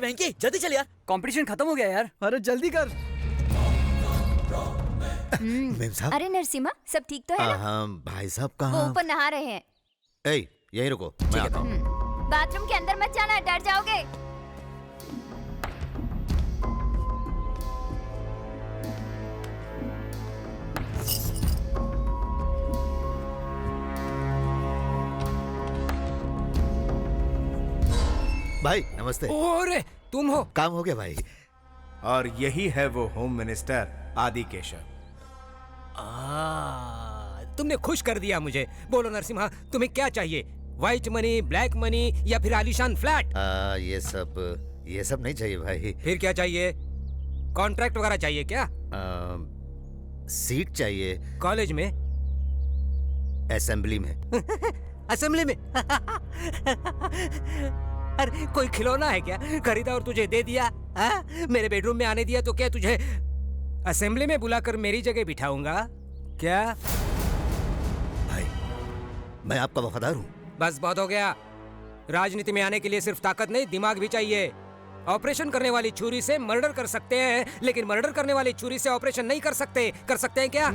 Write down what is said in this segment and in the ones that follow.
वेंकी जल्दी चल यार, कंपटीशन खत्म हो गया यार। अरे जल्दी कर। मेम साहब। अरे नरसिम्हा, सब ठीक तो है ना? हाँ भाई साहब वो कहाँ? ऊपर नहा रहे हैं। ए, यहीं रुको, मैं आता हूँ। बाथरूम के अंदर मत जाना, डर जाओगे। भाई नमस्ते। ओरे तुम हो? काम हो गया भाई। और यही है वो होम मिनिस्टर आदि केशव। तुमने खुश कर दिया मुझे। बोलो नरसिम्हा, तुम्हें क्या चाहिए? व्हाइट मनी, ब्लैक मनी या फिर आलीशान फ्लैट? ये सब नहीं चाहिए भाई। फिर क्या चाहिए? कॉन्ट्रैक्ट वगैरह चाहिए क्या? सीट चाहिए। कॉलेज में? असेंबली में। असेंबली में? अरे कोई खिलौना है क्या? खरीदा और तुझे दे दिया? मेरे बेडरूम में आने दिया तो क्या तुझे असेंबली में बुलाकर मेरी जगह बिठाऊंगा क्या? भाई मैं आपका वफादार हूँ। बस बहुत हो गया। राजनीति में आने के लिए सिर्फ ताकत नहीं, दिमाग भी चाहिए। ऑपरेशन करने वाली छुरी से मर्डर कर सकते हैं, लेकिन मर्डर करने वाली छुरी से ऑपरेशन नहीं कर सकते। कर सकते हैं क्या?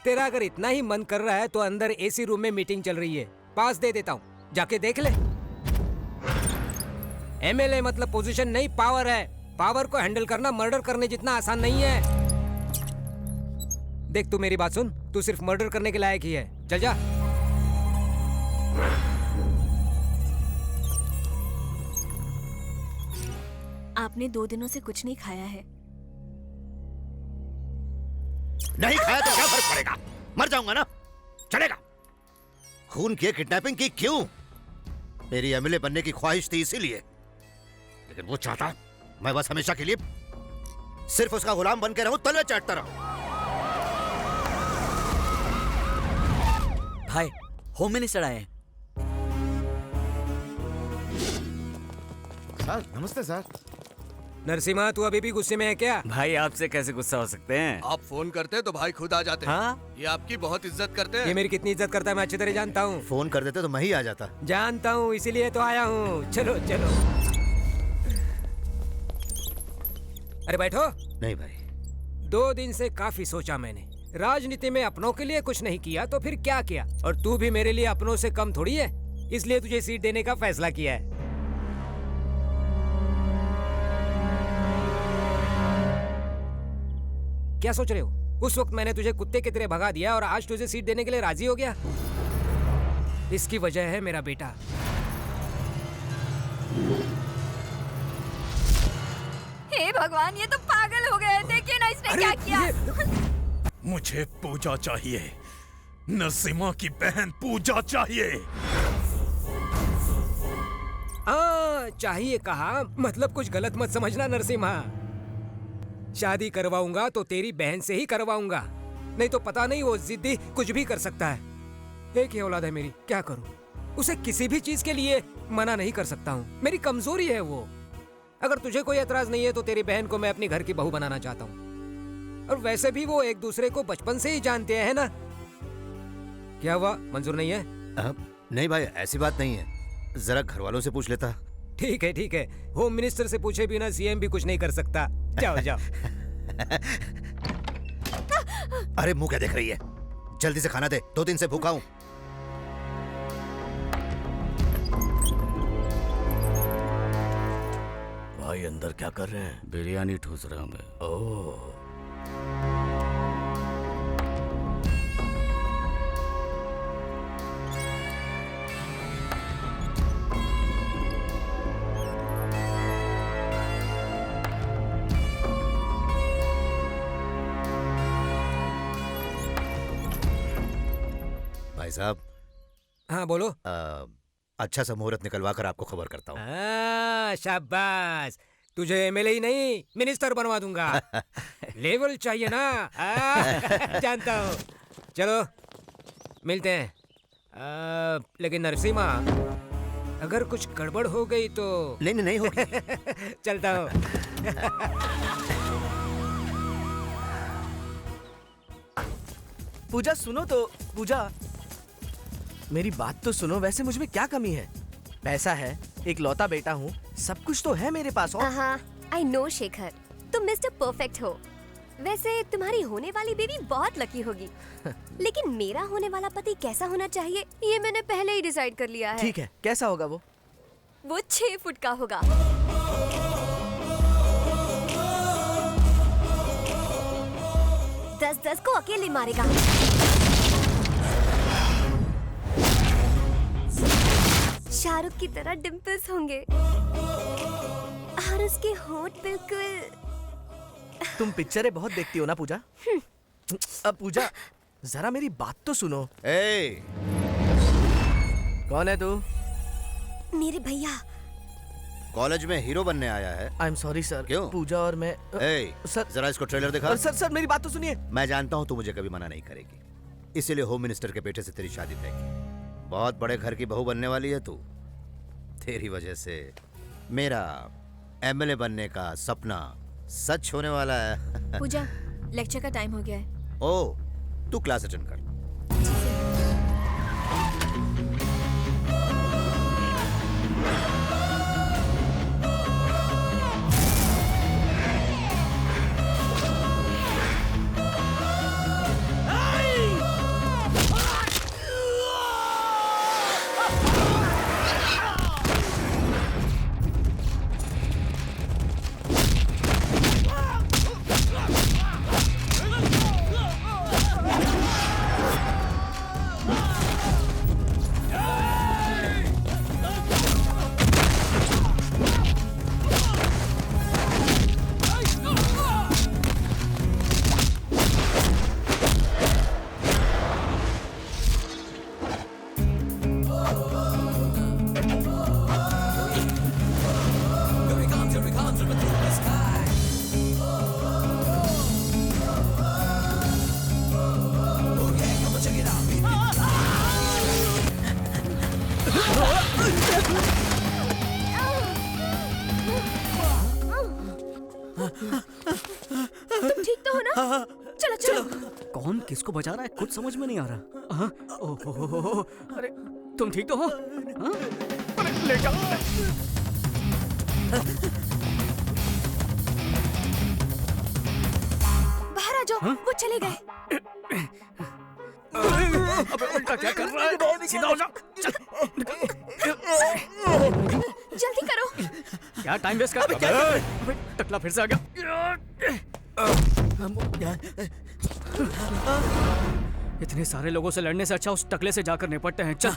तेरा अगर इतना ही मन कर रहा है तो अंदर एसी रूम में मीटिंग चल रही है, पास दे देता हूँ, जाके देख ले। एमएलए मतलब पोजीशन नहीं, पावर है। पावर को हैंडल करना मर्डर करने जितना आसान नहीं है। देख तू मेरी बात सुन, तू सिर्फ मर्डर करने के लायक ही है। चल जा। आपने 2 दिनों से कुछ नहीं खाया है। नहीं खाया तो क्या फर्क पड़ेगा? मर जाऊंगा ना, चलेगा। खून की किडनैपिंग की क्यों? मेरी एमएलए बनने की ख्वाहिश थी इसीलिए, लेकिन वो चाहता मैं बस हमेशा के लिए सिर्फ उसका गुलाम बन के रहूं, तलवे चाटता रहूं। भाई होम मिनिस्टर आए हैं। सर नमस्ते सर। नरसिम्हा, तू अभी भी गुस्से में है क्या? भाई आपसे कैसे गुस्सा हो सकते हैं? आप फोन करते तो भाई खुद आ जाते। हाँ? ये आपकी बहुत इज्जत करते हैं। ये मेरी कितनी इज्जत करता है मैं अच्छी तरह जानता हूँ। फोन कर देते तो मैं ही आ जाता। जानता हूँ, इसीलिए तो आया हूँ। चलो चलो। अरे बैठो। नहीं भाई। 2 दिन से काफी सोचा मैंने। राजनीति में अपनों के लिए कुछ नहीं किया तो फिर क्या किया? और तू भी मेरे लिए अपनों से कम थोड़ी है, इसलिए तुझे सीट देने का फैसला किया है। क्या सोच रहे हो? उस वक्त मैंने तुझे कुत्ते की तरह भगा दिया और आज तुझे सीट देने के लिए राजी हो गया। इसकी वजह है मेरा बेटा। हे भगवान, ये तो पागल हो गए। देखिए ना इसने क्या किया। मुझे पूजा चाहिए, नरसिम्हा की बहन पूजा चाहिए। चाहिए कहा, मतलब कुछ गलत मत समझना नरसिम्हा। शादी करवाऊंगा तो तेरी बहन से ही करवाऊंगा, नहीं तो पता नहीं वो जिद्दी कुछ भी कर सकता है। एक ही औलाद है मेरी, क्या करूं? उसे किसी भी चीज के लिए मना नहीं कर सकता हूं, मेरी कमजोरी है वो। अगर तुझे कोई एतराज नहीं है तो तेरी बहन को मैं अपनी घर की बहू बनाना चाहता हूं। और वैसे भी वो एक दूसरे को बचपन से ही जानते हैं ना। क्या हुआ, मंजूर नहीं है? नहीं भाई, ऐसी बात नहीं है, जरा घर वालों से पूछ लेता। ठीक है ठीक है, होम मिनिस्टर से पूछे बिना सीएम भी कुछ नहीं कर सकता। जाओ जाओ। अरे मुंह क्या देख रही है? जल्दी से खाना दे, 2 दिन से भूखा हूं। भाई अंदर क्या कर रहे हैं? बिरयानी ठूस रहा हूं मैं। ओह भाई साहब, हाँ बोलो। अच्छा सा मुहूर्त निकलवा कर आपको खबर करता हूँ। शाबाश, तुझे एमएलए ही नहीं मिनिस्टर बनवा दूंगा। लेवल चाहिए ना। जानता हूँ। चलो मिलते हैं। लेकिन नरसिम्हा, अगर कुछ गड़बड़ हो गई तो। नहीं नहीं होगी। चलता हूँ। पूजा सुनो तो, पूजा मेरी बात तो सुनो। वैसे मुझ में क्या कमी है? पैसा है, एक लौता बेटा हूँ, सब कुछ तो है मेरे पास। और आई नो शेखर, तुम मिस्टर परफेक्ट हो। वैसे तुम्हारी होने वाली बीवी बहुत लकी होगी। लेकिन मेरा होने वाला पति कैसा होना चाहिए ये मैंने पहले ही डिसाइड कर लिया है। ठीक है, कैसा होगा वो? वो 6 फुट का होगा। 10-10 को अकेले मारेगा। शाहरुख की तरह डिम्पल्स होंगे और उसके होंठ बिल्कुल। तुम पिक्चरें बहुत देखती हो ना पूजा? अब पूजा जरा मेरी बात तो सुनो। कौन है तू? मेरे भैया। कॉलेज में हीरो बनने आया है? I am sorry sir. क्यों? पूजा और मैं। सर जरा इसको ट्रेलर दिखा। सर मेरी बात तो सुनिए। मैं जानता हूँ तू मुझे कभी मना नहीं करेगी, इसीलिए होम मिनिस्टर के बेटे से तेरी शादी तय की। बहुत बड़े घर की बहू बनने वाली है तू। तेरी वजह से मेरा एमएलए बनने का सपना सच होने वाला है। पूजा, लेक्चर का टाइम हो गया है। ओ, तू क्लास अटेंड कर। तुम ठीक तो हो ना? चलो चलो। कौन किसको बचा रहा है कुछ समझ में नहीं आ रहा। ओहो, अरे तुम ठीक तो हो? अरे ले जाओ। बाहर आ जाओ। वो चले गए। अबे उल्टा क्या कर रहा है? सीधा हो जा। जल्दी करो। क्या टाइम वेस्ट कर रहा है? अबे टकला फिर से आ गया। इतने सारे लोगों से लड़ने से अच्छा उस टकले से जाकर निपटते हैं। चल।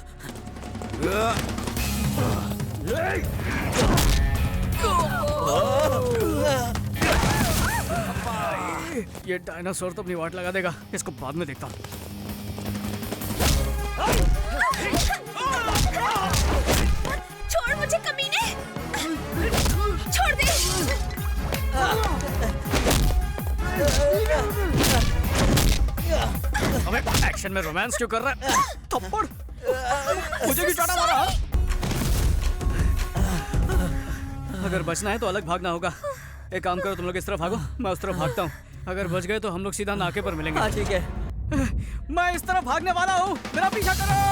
ये डायनासोर तो अपनी वाट लगा देगा, इसको बाद में देखता हूँ। छोड़ मुझे कमीने। छोड़ दे। अबे एक्शन में रोमांस क्यों कर रहा है? थप्पड़ मुझे क्यों चाटा मारा? अगर बचना है तो अलग भागना होगा। एक काम करो, तुम लोग इस तरफ भागो, मैं उस तरफ भागता हूँ। अगर बच गए तो हम लोग सीधा नाके पर मिलेंगे। हाँ ठीक है। मैं इस तरफ भागने वाला हूँ, मेरा पीछा करो।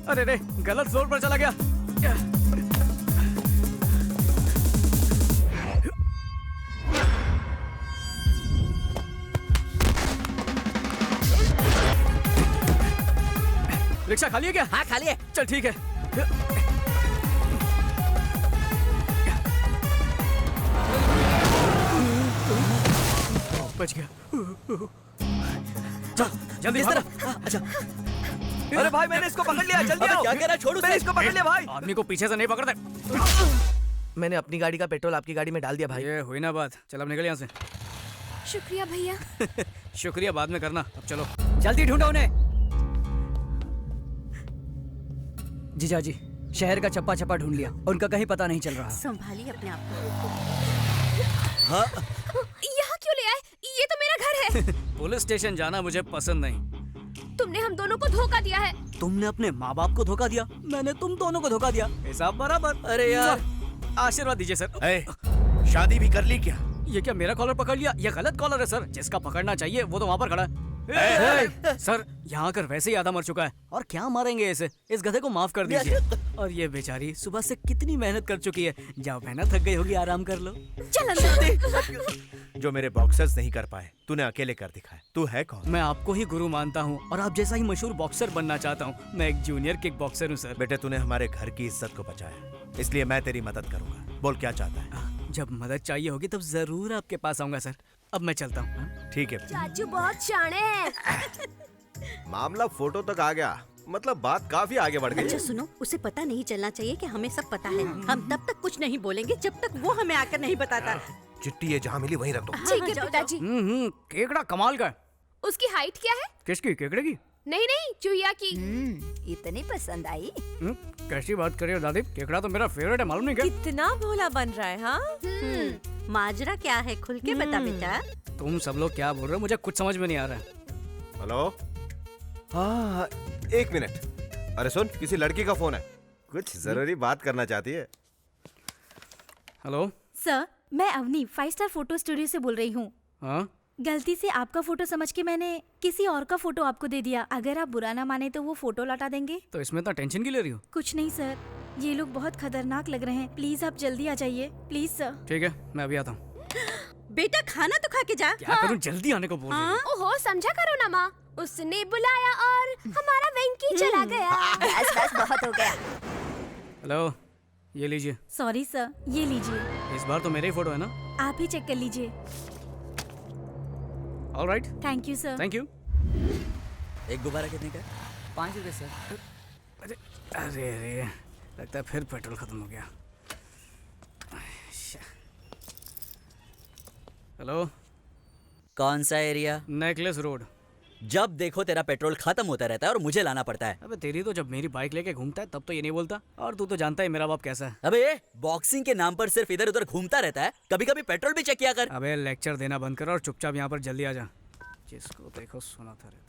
अरे रे, गलत जोर पर चला गया। रिक्शा खाली है क्या? हाँ खाली है। चल ठीक है। बच गया। चल जल्दी इस भागो। तरफ। अच्छा अरे भाई मैंने इसको पकड़ लिया, जल्दी अबे आओ। क्या कह रहा है? छोड़ उसे। मैंने इसको पकड़ लिया भाई। आदमी को पीछे से नहीं पकड़ते। मैंने अपनी गाड़ी का पेट्रोल आपकी गाड़ी में डाल दिया भाई। ये हुई ना बात। चल अब निकल यहाँ से। शुक्रिया भैया। शुक्रिया बाद में करना, अब चलो। जल्दी ढूंढो उन्हें। जीजा जी, शहर का चप्पा चप्पा ढूंढ लिया, उनका कहीं पता नहीं चल रहा। संभालिए अपने आप को। हाँ यहाँ क्यों ले आए? ये तो मेरा घर है। पुलिस स्टेशन जाना मुझे पसंद नहीं। तुमने हम दोनों को धोखा दिया है। तुमने अपने माँ बाप को धोखा दिया, मैंने तुम दोनों को धोखा दिया। हिसाब बराबर। अरे यार आशीर्वाद दीजिए सर। ए, शादी भी कर ली क्या? ये क्या मेरा कॉलर पकड़ लिया? ये गलत कॉलर है सर, जिसका पकड़ना चाहिए वो तो वहाँ पर खड़ा है। सर यहाँ आकर वैसे ही आधा मर चुका है और क्या मारेंगे इसे? इस गधे को माफ कर दीजिए। और ये बेचारी सुबह से कितनी मेहनत कर चुकी है। जाओ बहना, थक गई होगी, आराम कर लो। चल अंदर। जो मेरे बॉक्सर्स नहीं कर पाए तूने अकेले कर दिखाया। तू है कौन? मैं आपको ही गुरु मानता हूँ और आप जैसा ही मशहूर बॉक्सर बनना चाहता हूँ। मैं एक जूनियर किक बॉक्सर हूँ सर। बेटे तूने हमारे घर की इज्जत को बचाया, इसलिए मैं तेरी मदद करूंगा। बोल क्या चाहता है? जब मदद चाहिए होगी तब जरूर आपके पास आऊंगा सर। अब मैं चलता हूँ। ठीक है। चाचू बहुत शाणे हैं। मामला फोटो तक आ गया, मतलब बात काफी आगे बढ़ गई। अच्छा सुनो, उसे पता नहीं चलना चाहिए कि हमें सब पता है। हम तब तक कुछ नहीं बोलेंगे जब तक वो हमें आकर नहीं बताता। चिट्ठी ये जहाँ मिली वहीं रख दो। ठीक है पिताजी। केकड़ा कमाल का है। उसकी हाइट क्या है? किसकी? केकड़े की? नहीं नहीं, चूहिया की। इतनी पसंद आई। कैसी बात कर रही हो दादी? केकड़ा तो मेरा फेवरेट है, मालूम नहीं क्या? कितना भोला बन रहा है। हाँ माजरा क्या है, खुल के बता बेटा। तुम सब लोग क्या बोल रहे हो? मुझे कुछ समझ में नहीं आ रहा है। हेलो, हाँ एक मिनट। अरे सुन, किसी लड़की का फोन है, कुछ जरूरी बात करना चाहती है। हेलो सर, मैं अवनी 5 स्टार फोटो स्टूडियो से बोल रही हूँ। हाँ गलती से आपका फोटो समझ के मैंने किसी और का फोटो आपको दे दिया। अगर आप बुरा ना माने तो वो फोटो लौटा देंगे। तो इसमें इतना टेंशन क्यों ले रही हो? कुछ नहीं सर, ये लोग बहुत खतरनाक लग रहे हैं। प्लीज आप जल्दी आ जाइए, प्लीज सर। ठीक है मैं अभी आता हूँ। बेटा खाना तो खा के जा। क्या करूँ? जल्दी आने को बोल रही हूँ। ओहो, समझा करो ना माँ। उसने बुलाया और हमारा वेंकी चला गया। बस बस बहुत हो गया। हेलो, ये लीजिए। सॉरी सर, ये लीजिए। इस बार तो मेरे ही फोटो है ना? आप ही चेक कर लीजिए। Alright, thank you sir. Thank you. एक गुब्बारा कितने का? 5 रुपए सर। अरे अरे अरे, लगता है फिर पेट्रोल खत्म हो गया। हेलो, कौन सा एरिया? Necklace road. जब देखो तेरा पेट्रोल खत्म होता रहता है और मुझे लाना पड़ता है। अबे तेरी तो जब मेरी बाइक लेके घूमता है तब तो ये नहीं बोलता। और तू तो जानता है मेरा बाप कैसा है। अबे ये बॉक्सिंग के नाम पर सिर्फ इधर उधर घूमता रहता है, कभी कभी पेट्रोल भी चेक किया कर। अबे लेक्चर देना बंद कर और चुपचाप यहाँ पर जल्दी आ जा। जिसको देखो सुनाता रहता है।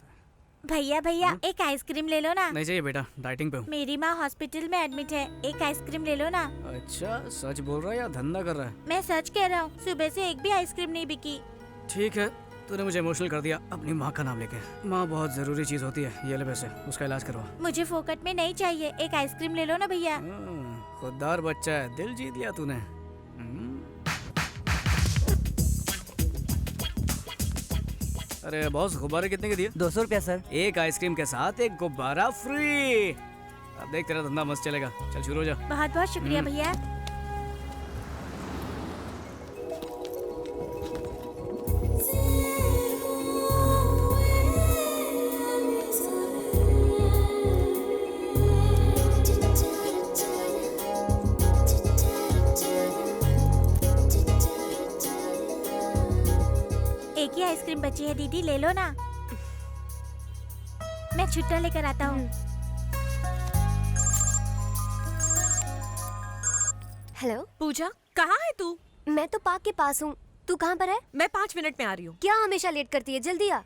भैया भैया एक आइसक्रीम ले लो ना। नहीं चाहिए बेटा, डाइटिंग पे हूँ। मेरी माँ हॉस्पिटल में एडमिट है, एक आइसक्रीम ले लो ना। अच्छा, सच बोल रहा है या धंधा कर रहा है? मैं सच कह रहा हूँ, सुबह से एक भी आइसक्रीम नहीं बिकी। ठीक है, तूने मुझे इमोशनल कर दिया अपनी माँ का नाम लेके। माँ बहुत जरूरी चीज होती है। ये ले पैसे, उसका इलाज करवा। मुझे फोकट में नहीं चाहिए, एक आइसक्रीम ले लो ना भैया। खुददार बच्चा है, दिल जीत लिया तूने। अरे बॉस, गुब्बारे कितने के दिए? 200 रुपया सर। एक आइसक्रीम के साथ एक गुब्बारा फ्री। अब देख तेरा धंधा मस्त चलेगा। चल शुरू हो जा। बहुत बहुत शुक्रिया भैया। एक ही आइसक्रीम बची है दीदी, ले लो ना। मैं छुट्टा लेकर आता हूँ। हेलो पूजा, कहाँ है तू? मैं तो पार्क के पास हूँ। तू कहाँ पर है? मैं 5 मिनट में आ रही हूँ। क्या हमेशा लेट करती है? जल्दी आ।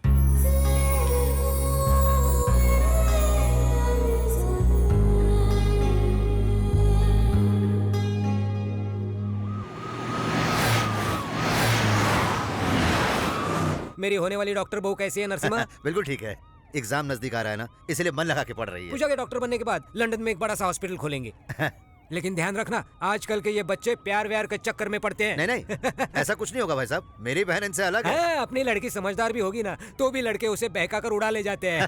मेरी होने वाली डॉक्टर बहू कैसी है नरसिम्हा? बिल्कुल ठीक है, एग्जाम नजदीक आ रहा है ना, इसलिए मन लगा के पढ़ रही है। पूजा के डॉक्टर बनने के बाद लंदन में एक बड़ा सा हॉस्पिटल खोलेंगे। लेकिन ध्यान रखना, आजकल के ये बच्चे प्यार व्यार के चक्कर में पड़ते हैं। नहीं नहीं, ऐसा कुछ नहीं होगा भाई साहब, मेरी बहन इनसे अलग है। अपनी लड़की समझदार भी होगी ना, तो भी लड़के उसे बहका कर उड़ा ले जाते हैं।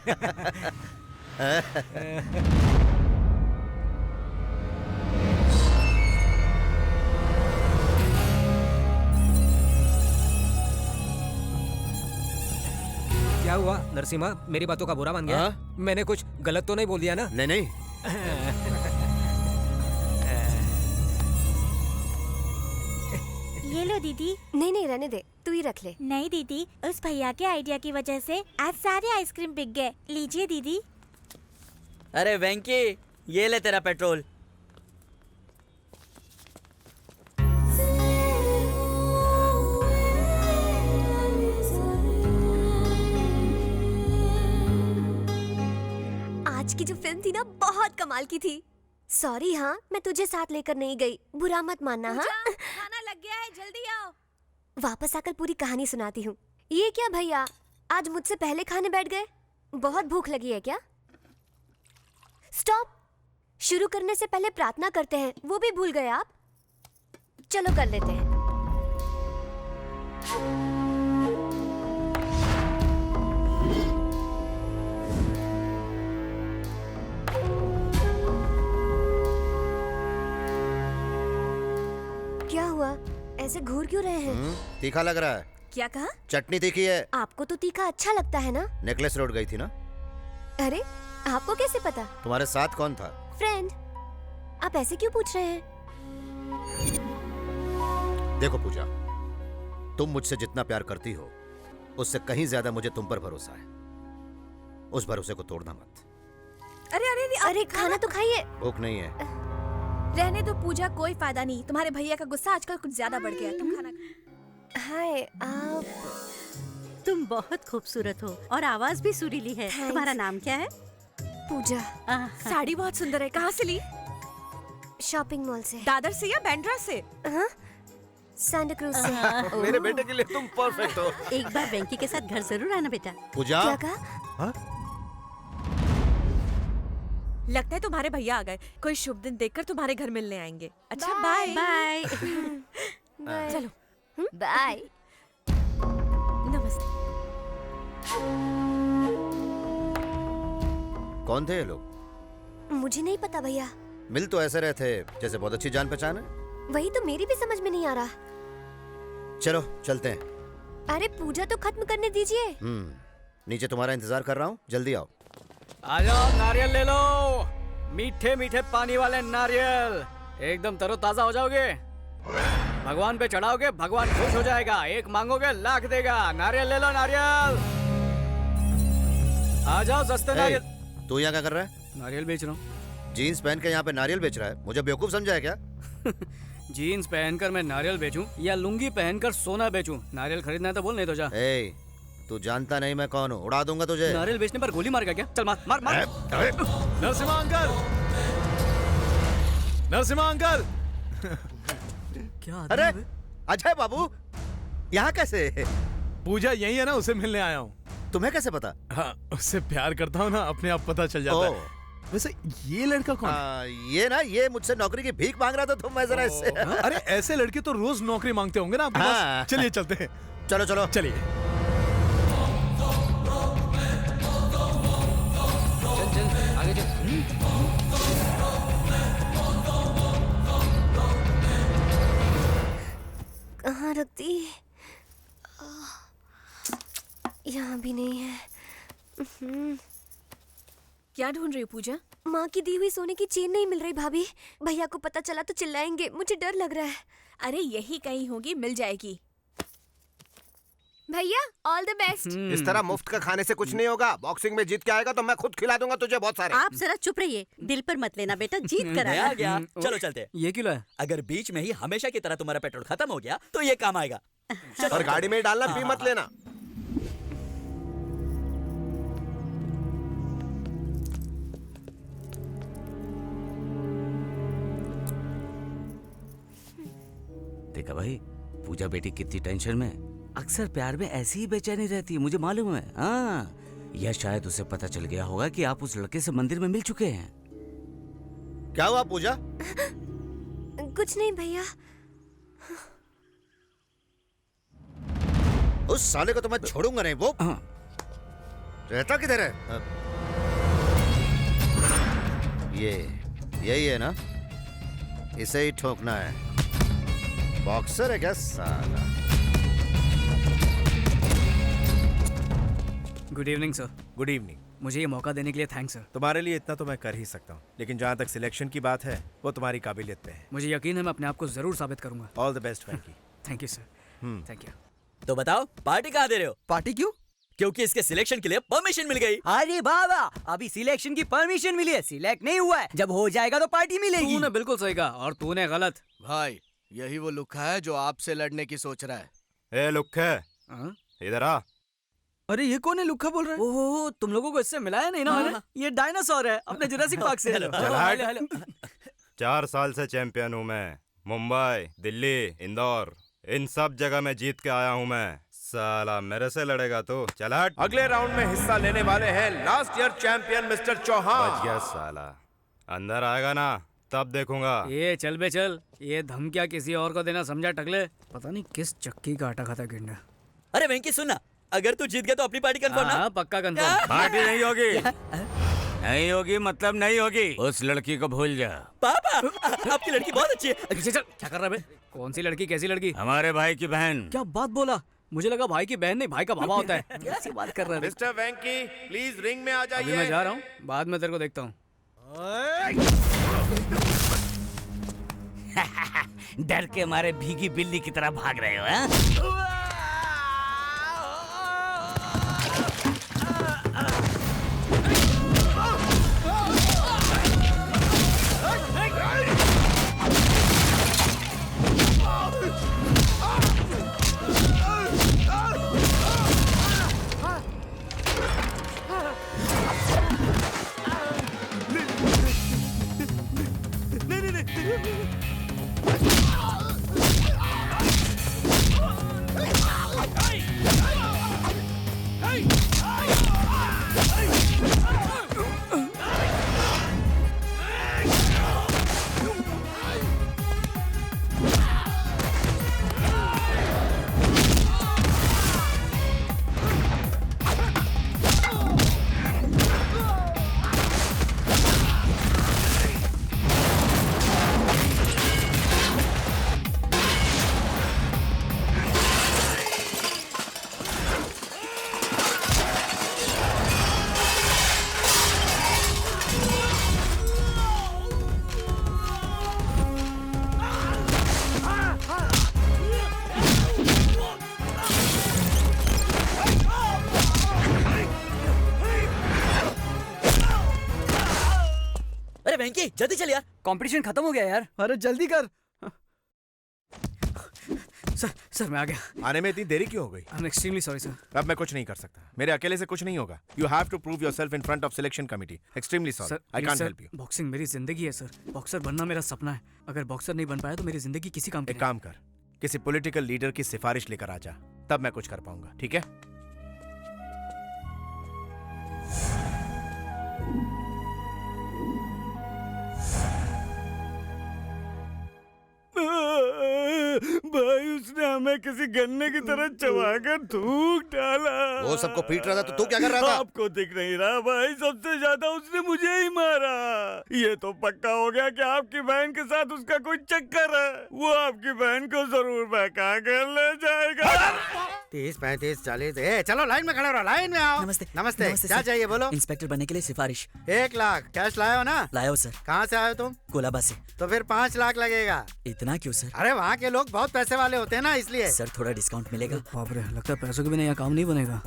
हुआ नरसिम्हा? मेरी बातों का बुरा मान गया? मैंने कुछ गलत तो नहीं बोल दिया ना? नहीं नहीं। ये लो दीदी। नहीं नहीं रहने दे, तू ही रख ले। नहीं दीदी, उस भैया के आइडिया की वजह से आज सारे आइसक्रीम बिक गए। लीजिए दीदी। अरे वेंकी, ये ले तेरा पेट्रोल। आज की जो फिल्म थी ना बहुत कमाल की थी। सॉरी हाँ, मैं तुझे साथ लेकर नहीं गई, बुरा मत मानना। हाँ खाना लग गया है, जल्दी आओ। वापस आकर पूरी कहानी सुनाती हूँ। ये क्या भैया, आज मुझसे पहले खाने बैठ गए? बहुत भूख लगी है क्या? स्टॉप। शुरू करने से पहले प्रार्थना करते हैं, वो भी भूल गए आप? चलो कर लेते हैं। क्या हुआ, ऐसे घूर क्यों रहे हैं? तीखा लग रहा है। क्या कहा? चटनी तीखी है। आपको तो तीखा अच्छा लगता है ना? नेकलेस रोड गई थी ना? अरे आपको कैसे पता? तुम्हारे साथ कौन था? फ्रेंड। आप ऐसे क्यों पूछ रहे हैं? देखो पूजा, तुम मुझसे जितना प्यार करती हो उससे कहीं ज्यादा मुझे तुम पर भरोसा है। उस भरोसे को तोड़ना मत। अरे अरे अरे खाना तो खाइए। भूख नहीं है। रहने दो पूजा, कोई फायदा नहीं। तुम्हारे भैया का गुस्सा आजकल कुछ ज्यादा बढ़ गया है। तुम खाना हाय आप। तुम बहुत खूबसूरत हो और आवाज भी सुरीली है। तुम्हारा नाम क्या है? पूजा। साड़ी बहुत सुंदर है। कहाँ से ली? शॉपिंग मॉल से। दादर से या बैंड्रा से? हाँ? सांता क्रूज से। मेरे बेटे के लिए तुम परफेक्ट हो। एक बार वेंकी के साथ घर जरूर आना बेटा। पूजा। क्या कहा? लगता है तुम्हारे भैया आ गए। कोई शुभ दिन देखकर तुम्हारे घर मिलने आएंगे। अच्छा बाय बाय। चलो बाय। नमस्ते। कौन थे ये लोग? मुझे नहीं पता भैया। मिल तो ऐसे रहे थे जैसे बहुत अच्छी जान पहचान है। वही तो मेरी भी समझ में नहीं आ रहा। चलो चलते हैं। अरे पूजा तो खत्म करने दीजिए। नीचे तुम्हारा इंतजार कर रहा हूँ, जल्दी आओ। आ जाओ, नारियल ले लो। मीठे मीठे पानी वाले नारियल, एकदम तरोताजा हो जाओगे। भगवान पे चढ़ाओगे, भगवान खुश हो जाएगा। एक मांगोगे लाख देगा। नारियल ले लो, नारियल। आ जाओ, सस्ते नारियल। तू यहाँ क्या कर रहा है? नारियल बेच रहा हूँ। जीन्स पहन के यहाँ पे नारियल बेच रहा है? मुझे बेवकूफ समझा है क्या? जीन्स पहनकर मैं नारियल बेचूं या लुंगी पहनकर सोना बेचूं? नारियल खरीदना है तो बोल, नहीं तो जा। तू जानता नहीं मैं कौन हूँ, उड़ा दूंगा तुझे। नारियल बेचने पर गोली मार क्या? चल मार मार मार। Narasimha uncle, Narasimha uncle. क्या? अरे अजय बाबू, यहाँ कैसे? पूजा यही है ना, उसे मिलने आया हूँ। तुम्हें कैसे पता? हाँ, उससे प्यार करता हूँ ना, अपने आप पता चल जाता है। वैसे ये लड़का कौन है? ये ना, ये मुझसे नौकरी की भीख मांग रहा था, तो मैं जरा इससे। अरे ऐसे लड़के तो रोज नौकरी मांगते होंगे ना आपके पास। चलिए चलते हैं। चलो चलो चलिए। चल आगे चल। कहाँ रख दी? यहाँ भी नहीं है। क्या ढूंढ रही हो पूजा? माँ की दी हुई सोने की चेन नहीं मिल रही भाभी। भैया को पता चला तो चिल्लाएंगे, मुझे डर लग रहा है। अरे यही कहीं होगी, मिल जाएगी। भैया ऑल द बेस्ट। इस तरह मुफ्त का खाने से कुछ नहीं होगा। बॉक्सिंग में जीत के आएगा तो मैं खुद खिला दूंगा तुझे बहुत सारे। आप जरा चुप रहिए, दिल पर मत लेना बेटा, जीत कर मैं आ गया। चलो चलते। ये क्यों है? अगर बीच में ही हमेशा की तरह तुम्हारा पेट्रोल खत्म हो गया तो ये काम आएगा। और गाड़ी में ही डालना, पी मत लेना। देखा भाई, पूजा बेटी कितनी टेंशन में। अक्सर प्यार में ऐसी ही बेचैनी रहती है, मुझे मालूम है। हाँ, या शायद उसे पता चल गया होगा कि आप उस लड़के से मंदिर में मिल चुके हैं। क्या हुआ पूजा? कुछ नहीं भैया। उस साले को तो मैं छोड़ूंगा नहीं। वो रहता किधर है? यही है ना? इसे ही ठोकना है। बॉक्सर है क्या साला? Good evening sir. Good evening. मुझे ये मौका देने के लिए थैंक्स सर। तुम्हारे लिए इतना तो मैं कर ही सकता हूँ, लेकिन जहाँ तक सिलेक्शन की बात है वो तुम्हारी काबिलियत पे है। मुझे यकीन है मैं अपने आप को जरूर साबित करूंगा। All the best Frankie. Thank you sir. Thank you. तो बताओ पार्टी कहाँ दे रहे हो? पार्टी क्यों? क्योंकि इसके सिलेक्शन के लिए परमिशन मिल गई। अरे बाबा, अभी सिलेक्शन की परमिशन मिली है, सिलेक्ट नहीं हुआ है। जब हो जाएगा तो पार्टी मिलेगी। तूने बिल्कुल सही कहा और तूने गलत। भाई यही वो लुक्खा है जो आपसे लड़ने की सोच रहा है। ए लुक्खे, इधर आ। अरे ये कौन है? लुक्खा बोल रहा है? ओहो, तुम लोगों को इससे मिलाया नहीं ना मैंने? ये डायनासोर है अपने जुरासिक पार्क से। हेलो। 4 साल से चैंपियन हूँ मैं। मुंबई, दिल्ली, इंदौर, इन सब जगह में जीत के आया हूँ मैं। साला मेरे से लड़ेगा तो चल हट। अगले राउंड में हिस्सा लेने वाले हैं last year champion mister Chauhan. बच गया साला। अंदर आएगा ना तब देखूंगा। ये चल बे चल, ये धमकियाँ किसी और को देना समझा टकले? पता नहीं किस चक्की का आटा खाता गिरना। अरे वेंकी सुनना, अगर तू जीत गया तो अपनी पार्टी कंफर्म ना? पक्का कंफर्म। पार्टी नहीं होगी। नहीं होगी मतलब नहीं होगी। उस लड़की को भूल जा। पापा आपकी लड़की बहुत अच्छी है। चल क्या कर रहा है? कौन सी लड़की? कैसी लड़की? हमारे भाई की बहन। क्या बात बोला? मुझे लगा भाई की बहन नहीं, भाई का बाबा होता है। कैसी बात कर रहा है? मिस्टर वेंकी प्लीज रिंग में आ जाइए। अभी मैं जा रहा हूँ, बाद में तेरे को देखता हूँ। डर के मारे भीगी बिल्ली की तरह भाग रहे हो हैं? वेंकी जल्दी चल यार, कंपटीशन खत्म हो गया यार। अरे जल्दी कर। सर मैं आ गया। आने में इतनी देरी क्यों हो गई? I'm extremely sorry sir। अब मैं कुछ नहीं कर सकता, मेरे अकेले से कुछ नहीं होगा। You have to prove yourself in front of selection committee। Extremely sorry, I can't help you। Boxing मेरी जिंदगी है सर, बॉक्सर बनना मेरा सपना है। अगर बॉक्सर नहीं बन पाया तो मेरी जिंदगी किसी काम की नहीं। एक काम कर, किसी पॉलिटिकल लीडर की सिफारिश लेकर आ जा, तब मैं कुछ कर पाऊंगा, ठीक है? भाई उसने हमें किसी गन्ने की तरह चबाकर थूक डाला। वो सबको पीट रहा था तो तू क्या कर रहा था? आपको दिख नहीं रहा भाई, सबसे ज्यादा उसने मुझे ही मारा। ये तो पक्का हो गया कि आपकी बहन के साथ उसका कोई चक्कर है। वो आपकी बहन को जरूर बहका कर ले जाएगा। 30, 35, 40। चलो लाइन में खड़े रहो, लाइन में आओ। नमस्ते। नमस्ते। क्या चाहिए बोलो? इंस्पेक्टर बनने के लिए सिफारिश। 1 लाख कैश लाए हो ना? लाया हो सर। कहाँ से आए हो तुम? कोलाबा से। तो फिर 5 लाख लगेगा। इतना क्यों सर? अरे वहाँ के लोग बहुत पैसे वाले होते हैं ना, इसलिए। सर थोड़ा डिस्काउंट मिलेगा? बाप रे, लगता है पैसों के बिना यहाँ काम नहीं बनेगा,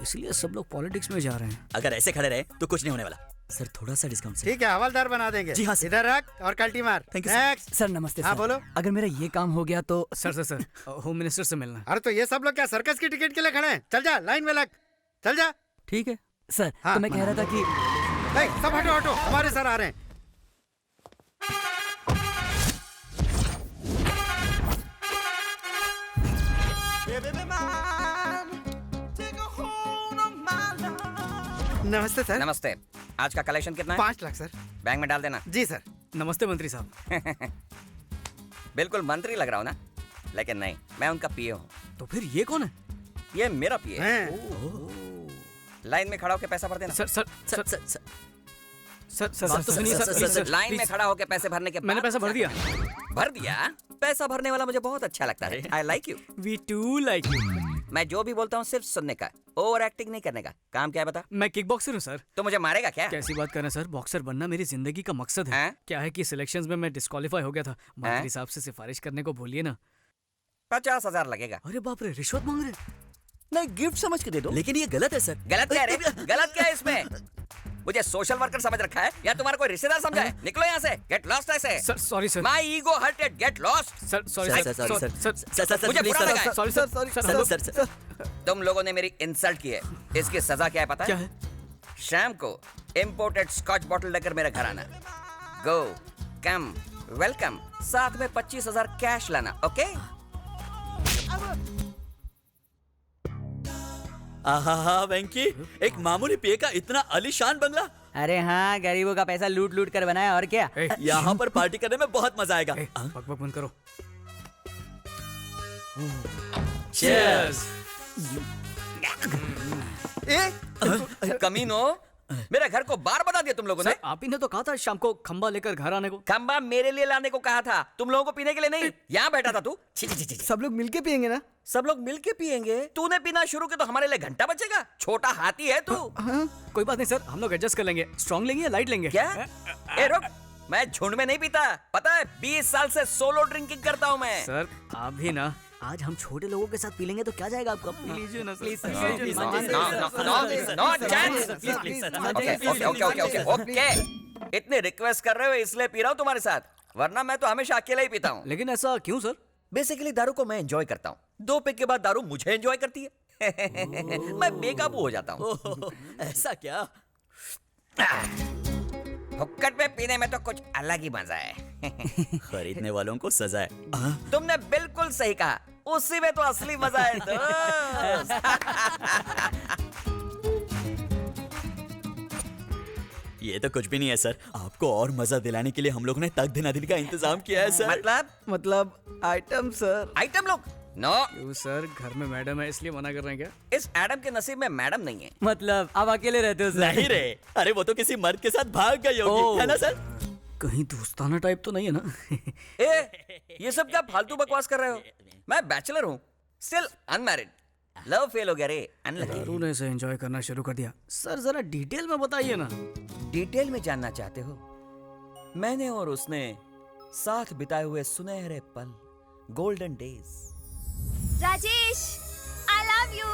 इसलिए सब लोग पॉलिटिक्स में जा रहे हैं। अगर ऐसे खड़े रहे तो कुछ नहीं होने वाला। सर थोड़ा सा डिस्काउंट सर। ठीक है, हवलदार बना देंगे। जी हाँ सर। इधर रख और कल्टी मार। Thank you next. सर नमस्ते। हाँ सर। बोलो। अगर मेरा ये काम हो गया तो सर होम मिनिस्टर से मिलना। अरे तो ये सब लोग क्या सर्कस की टिकट के लिए खड़े हैं? चल जा लाइन में लग, चल जा। ठीक है सर। तो मैं कह रहा था कि सब हटो हटो, हमारे सर आ रहे हैं। नमस्ते सर। नमस्ते। आज का कलेक्शन कितना है? 5 लाख सर। बैंक में डाल देना। जी सर। नमस्ते मंत्री साहब। बिल्कुल मंत्री लग रहा हूँ ना, लेकिन नहीं, मैं उनका पीए हूँ। तो फिर ये कौन है? ये मेरा पीए है। लाइन में खड़ा होकर पैसा भर देना। सर लाइन में खड़ा होकर पैसे भरने के बाद मैंने पैसा भर दिया। भर दिया? पैसा भरने वाला मुझे बहुत अच्छा लगता है। I like you। We too like you। मैं जो भी बोलता हूँ सिर्फ सुनने का, ओवर एक्टिंग नहीं करने का। काम क्या है बता? मैं किक बॉक्सर हूँ सर। तो मुझे मारेगा क्या? कैसी बात कर रहे हैं सर, बॉक्सर बनना मेरी जिंदगी का मकसद है। क्या है कि सिलेक्शंस में मैं डिस्क्वालीफाई हो गया था, मंत्री साहब से सिफारिश करने को भूलिए ना। 50,000 लगेगा। अरे बाप रे, रिश्वत मांग रहे? नहीं, गिफ्ट समझ के दे दो। लेकिन ये गलत है सर। गलत क्या है रे? गलत क्या है इसमें? मुझे सोशल वर्कर समझ रखा है या तुम्हारा कोई रिश्तेदार समझा है? निकलो यहाँ से, गेट लॉस्ट ऐसे। Sir sorry sir. My ego hurted, get lost. Sir sorry sir, sir मुझे बुरा लगा है। Sorry sir. तुम लोगों ने मेरी इंसल्ट की है, इसकी सजा क्या है पता है? क्या है? शाम को इंपोर्टेड स्कॉच बॉटल लेकर मेरे घर आना। गो कम वेलकम, साथ में 25,000 कैश लाना, ओके? आहा वेंकी, एक मामूली पे का इतना आलीशान बंगला। अरे हाँ, गरीबों का पैसा लूट लूट कर बनाया, और क्या। यहाँ पर पार्टी करने में बहुत मजा आएगा। बक बक बंद करो। Cheers! कमीनो, मेरे घर को बार बता दिया तुम लोगों ने। आप ही ने तो कहा था शाम को खंबा लेकर घर आने को। खंबा मेरे लिए लाने को कहा था, तुम लोगों को पीने के लिए नहीं। यहाँ बैठा था तू। सब लोग मिलके पियेंगे ना? सब लोग मिलके पियेंगे? तूने पीना शुरू किया तो हमारे लिए घंटा बचेगा। छोटा हाथी है तू। कोई बात नहीं सर, हम लोग एडजस्ट कर लेंगे। स्ट्रॉन्ग लेंगे या लाइट लेंगे? क्या? ए रुक, मैं झुंड में नहीं पीता, पता है? 20 साल से सोलो ड्रिंकिंग करता हूँ मैं। सर आप भी ना, आज हम छोटे लोगों के साथ पी लेंगे तो क्या जाएगा आपका? प्लीज ना प्लीज। ओके, इतने रिक्वेस्ट कर रहे हो इसलिए पी रहा हूँ तुम्हारे साथ, वरना मैं तो हमेशा अकेला ही पीता हूँ। लेकिन ऐसा क्यों सर? बेसिकली दारू को मैं एंजॉय करता हूँ, 2 पैक के बाद दारू मुझे एंजॉय करती है। मैं बेकाबू हो जाता हूँ। ऐसा क्या? हुक्कड़ पे पीने में तो कुछ अलग ही मजा है। खरीदने वालों को सजा है। तुमने बिल्कुल सही कहा, उसी में तो असली मजा है दोस्त। ये तो कुछ भी नहीं है सर, आपको और मजा दिलाने के लिए हम लोग ने तक दिना दिन का इंतजाम किया है सर। मतलब आइटम सर। आइटम लोग? नो सर, घर में मैडम है इसलिए मना कर रहे हैं क्या? इस एडम के नसीब में मैडम नहीं है। मतलब आप अकेले रहते हो सर? नहीं रे, अरे वो तो किसी मर्द के साथ भाग गई होगी, है ना सर? कहीं दोस्ताना टाइप तो नहीं है ना? ये सब क्या फालतू बकवास कर रहे हो? मैं बैचलर हूँ, स्टिल अनमैरिड। लव फेल हो गया रे, अनलकी। तूने इसे एंजॉय करना शुरू कर दिया। सर जरा डिटेल में बताइए ना। डिटेल में जानना चाहते हो? मैंने और उसने साथ बिताए हुए सुनहरे पल, golden days. Rajesh, I love you.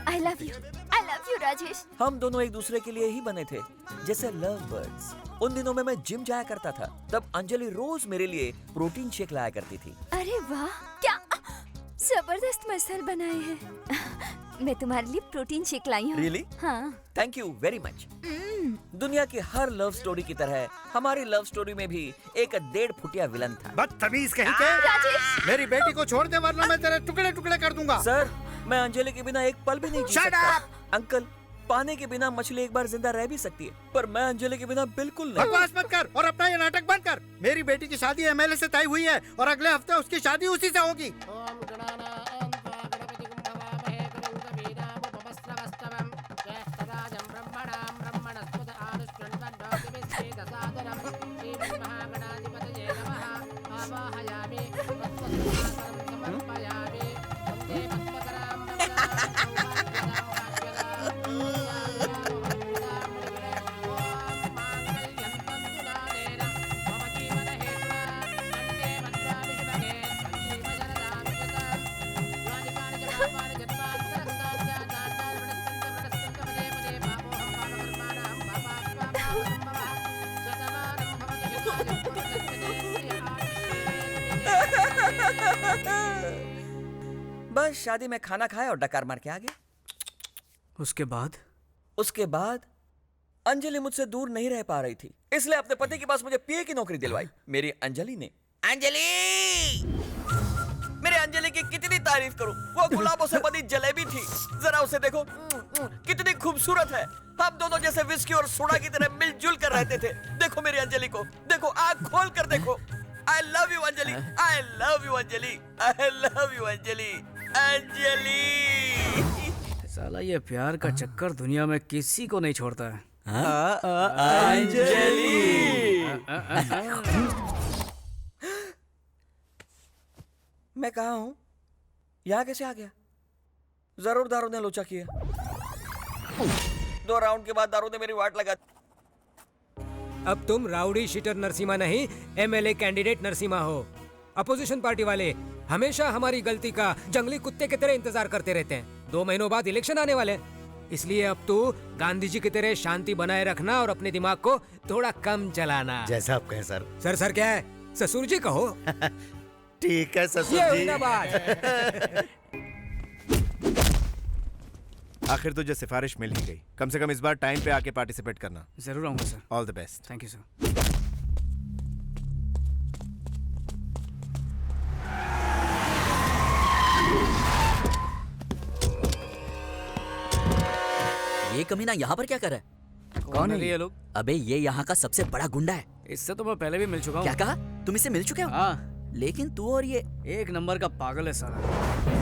I love you. I love you, Rajesh. हम दोनों एक दूसरे के लिए ही बने थे, जैसे लव बर्ड्स। उन दिनों में मैं जिम जाया करता था, तब अंजलि रोज मेरे लिए प्रोटीन शेक लाया करती थी। अरे वाह, क्या जबरदस्त मसल बनाए हैं। मैं तुम्हारे लिए प्रोटीन शेक लाई हूँ। Really? हाँ। Thank you very much. दुनिया की हर लव स्टोरी की तरह हमारी लव स्टोरी में भी एक 1.5 फुटिया विलन था। बदतमीज कहीं के। मेरी बेटी को छोड़ दे वरना मैं तेरे टुकड़े टुकड़े कर दूंगा। सर, मैं अंजलि के बिना एक पल भी नहीं जी Shut सकता। up! अंकल, पानी के बिना मछली एक बार जिंदा रह भी सकती है, पर मैं अंजलि के बिना बिल्कुल नहीं। बकवास मत कर और अपना ये नाटक बंद कर। मेरी बेटी की शादी एमएलए से तय हुई है और अगले हफ्ते उसकी शादी उसी से होगी। बस शादी में खाना खाया और डकार मार के आ गए। उसके बाद? उसके बाद अंजलि मुझसे दूर नहीं रह पा रही थी, इसलिए अपने पति के पास मुझे पीए की नौकरी दिलवाई। मेरी अंजलि ने। अंजलि! मेरे अंजलि की कितनी तारीफ करूं, वो गुलाबों से बनी जलेबी थी। जरा उसे देखो, कितनी खूबसूरत है। हम दोनों जैसे विस्की और सोडा की तरह मिलजुल कर रहते थे। देखो मेरी अंजलि को, देखो, आंख खोल कर देखो। I love you Anjali, I love you Anjali, I love you Anjali, Anjali. साला ये प्यार का चक्कर दुनिया में किसी को नहीं छोड़ता है। अंजलि! मैं कहाँ हूँ? यहाँ कैसे आ गया? जरूर दारू ने लोचा किया। 2 राउंड के बाद दारू ने मेरी वाट लगा। अब तुम राउडी शीटर नरसिम्हा नहीं, एमएलए कैंडिडेट नरसिम्हा हो। अपोजिशन पार्टी वाले हमेशा हमारी गलती का जंगली कुत्ते की तरह इंतजार करते रहते हैं। 2 महीनों बाद इलेक्शन आने वाले हैं, इसलिए अब तू गांधी जी की तरह शांति बनाए रखना और अपने दिमाग को थोड़ा कम चलाना। जैसा आप कहें सर। सर क्या है? ससुर जी कहो। ठीक है ससुर ये जी। हुई ना बात। आखिर तुझे सिफारिश मिल ही गई। कम से कम इस बार टाइम पे आके पार्टिसिपेट करना। जरूर आऊंगा sir. All the best. Thank you sir. ये कमीना यहाँ पर क्या कर रहा है? कौन है ये लोग? अबे ये यहाँ का सबसे बड़ा गुंडा है। इससे तो मैं पहले भी मिल चुका हूँ। क्या कहा? तुम इससे मिल चुके हो? हाँ। लेकिन तू और ये एक नंबर का पागल है साला।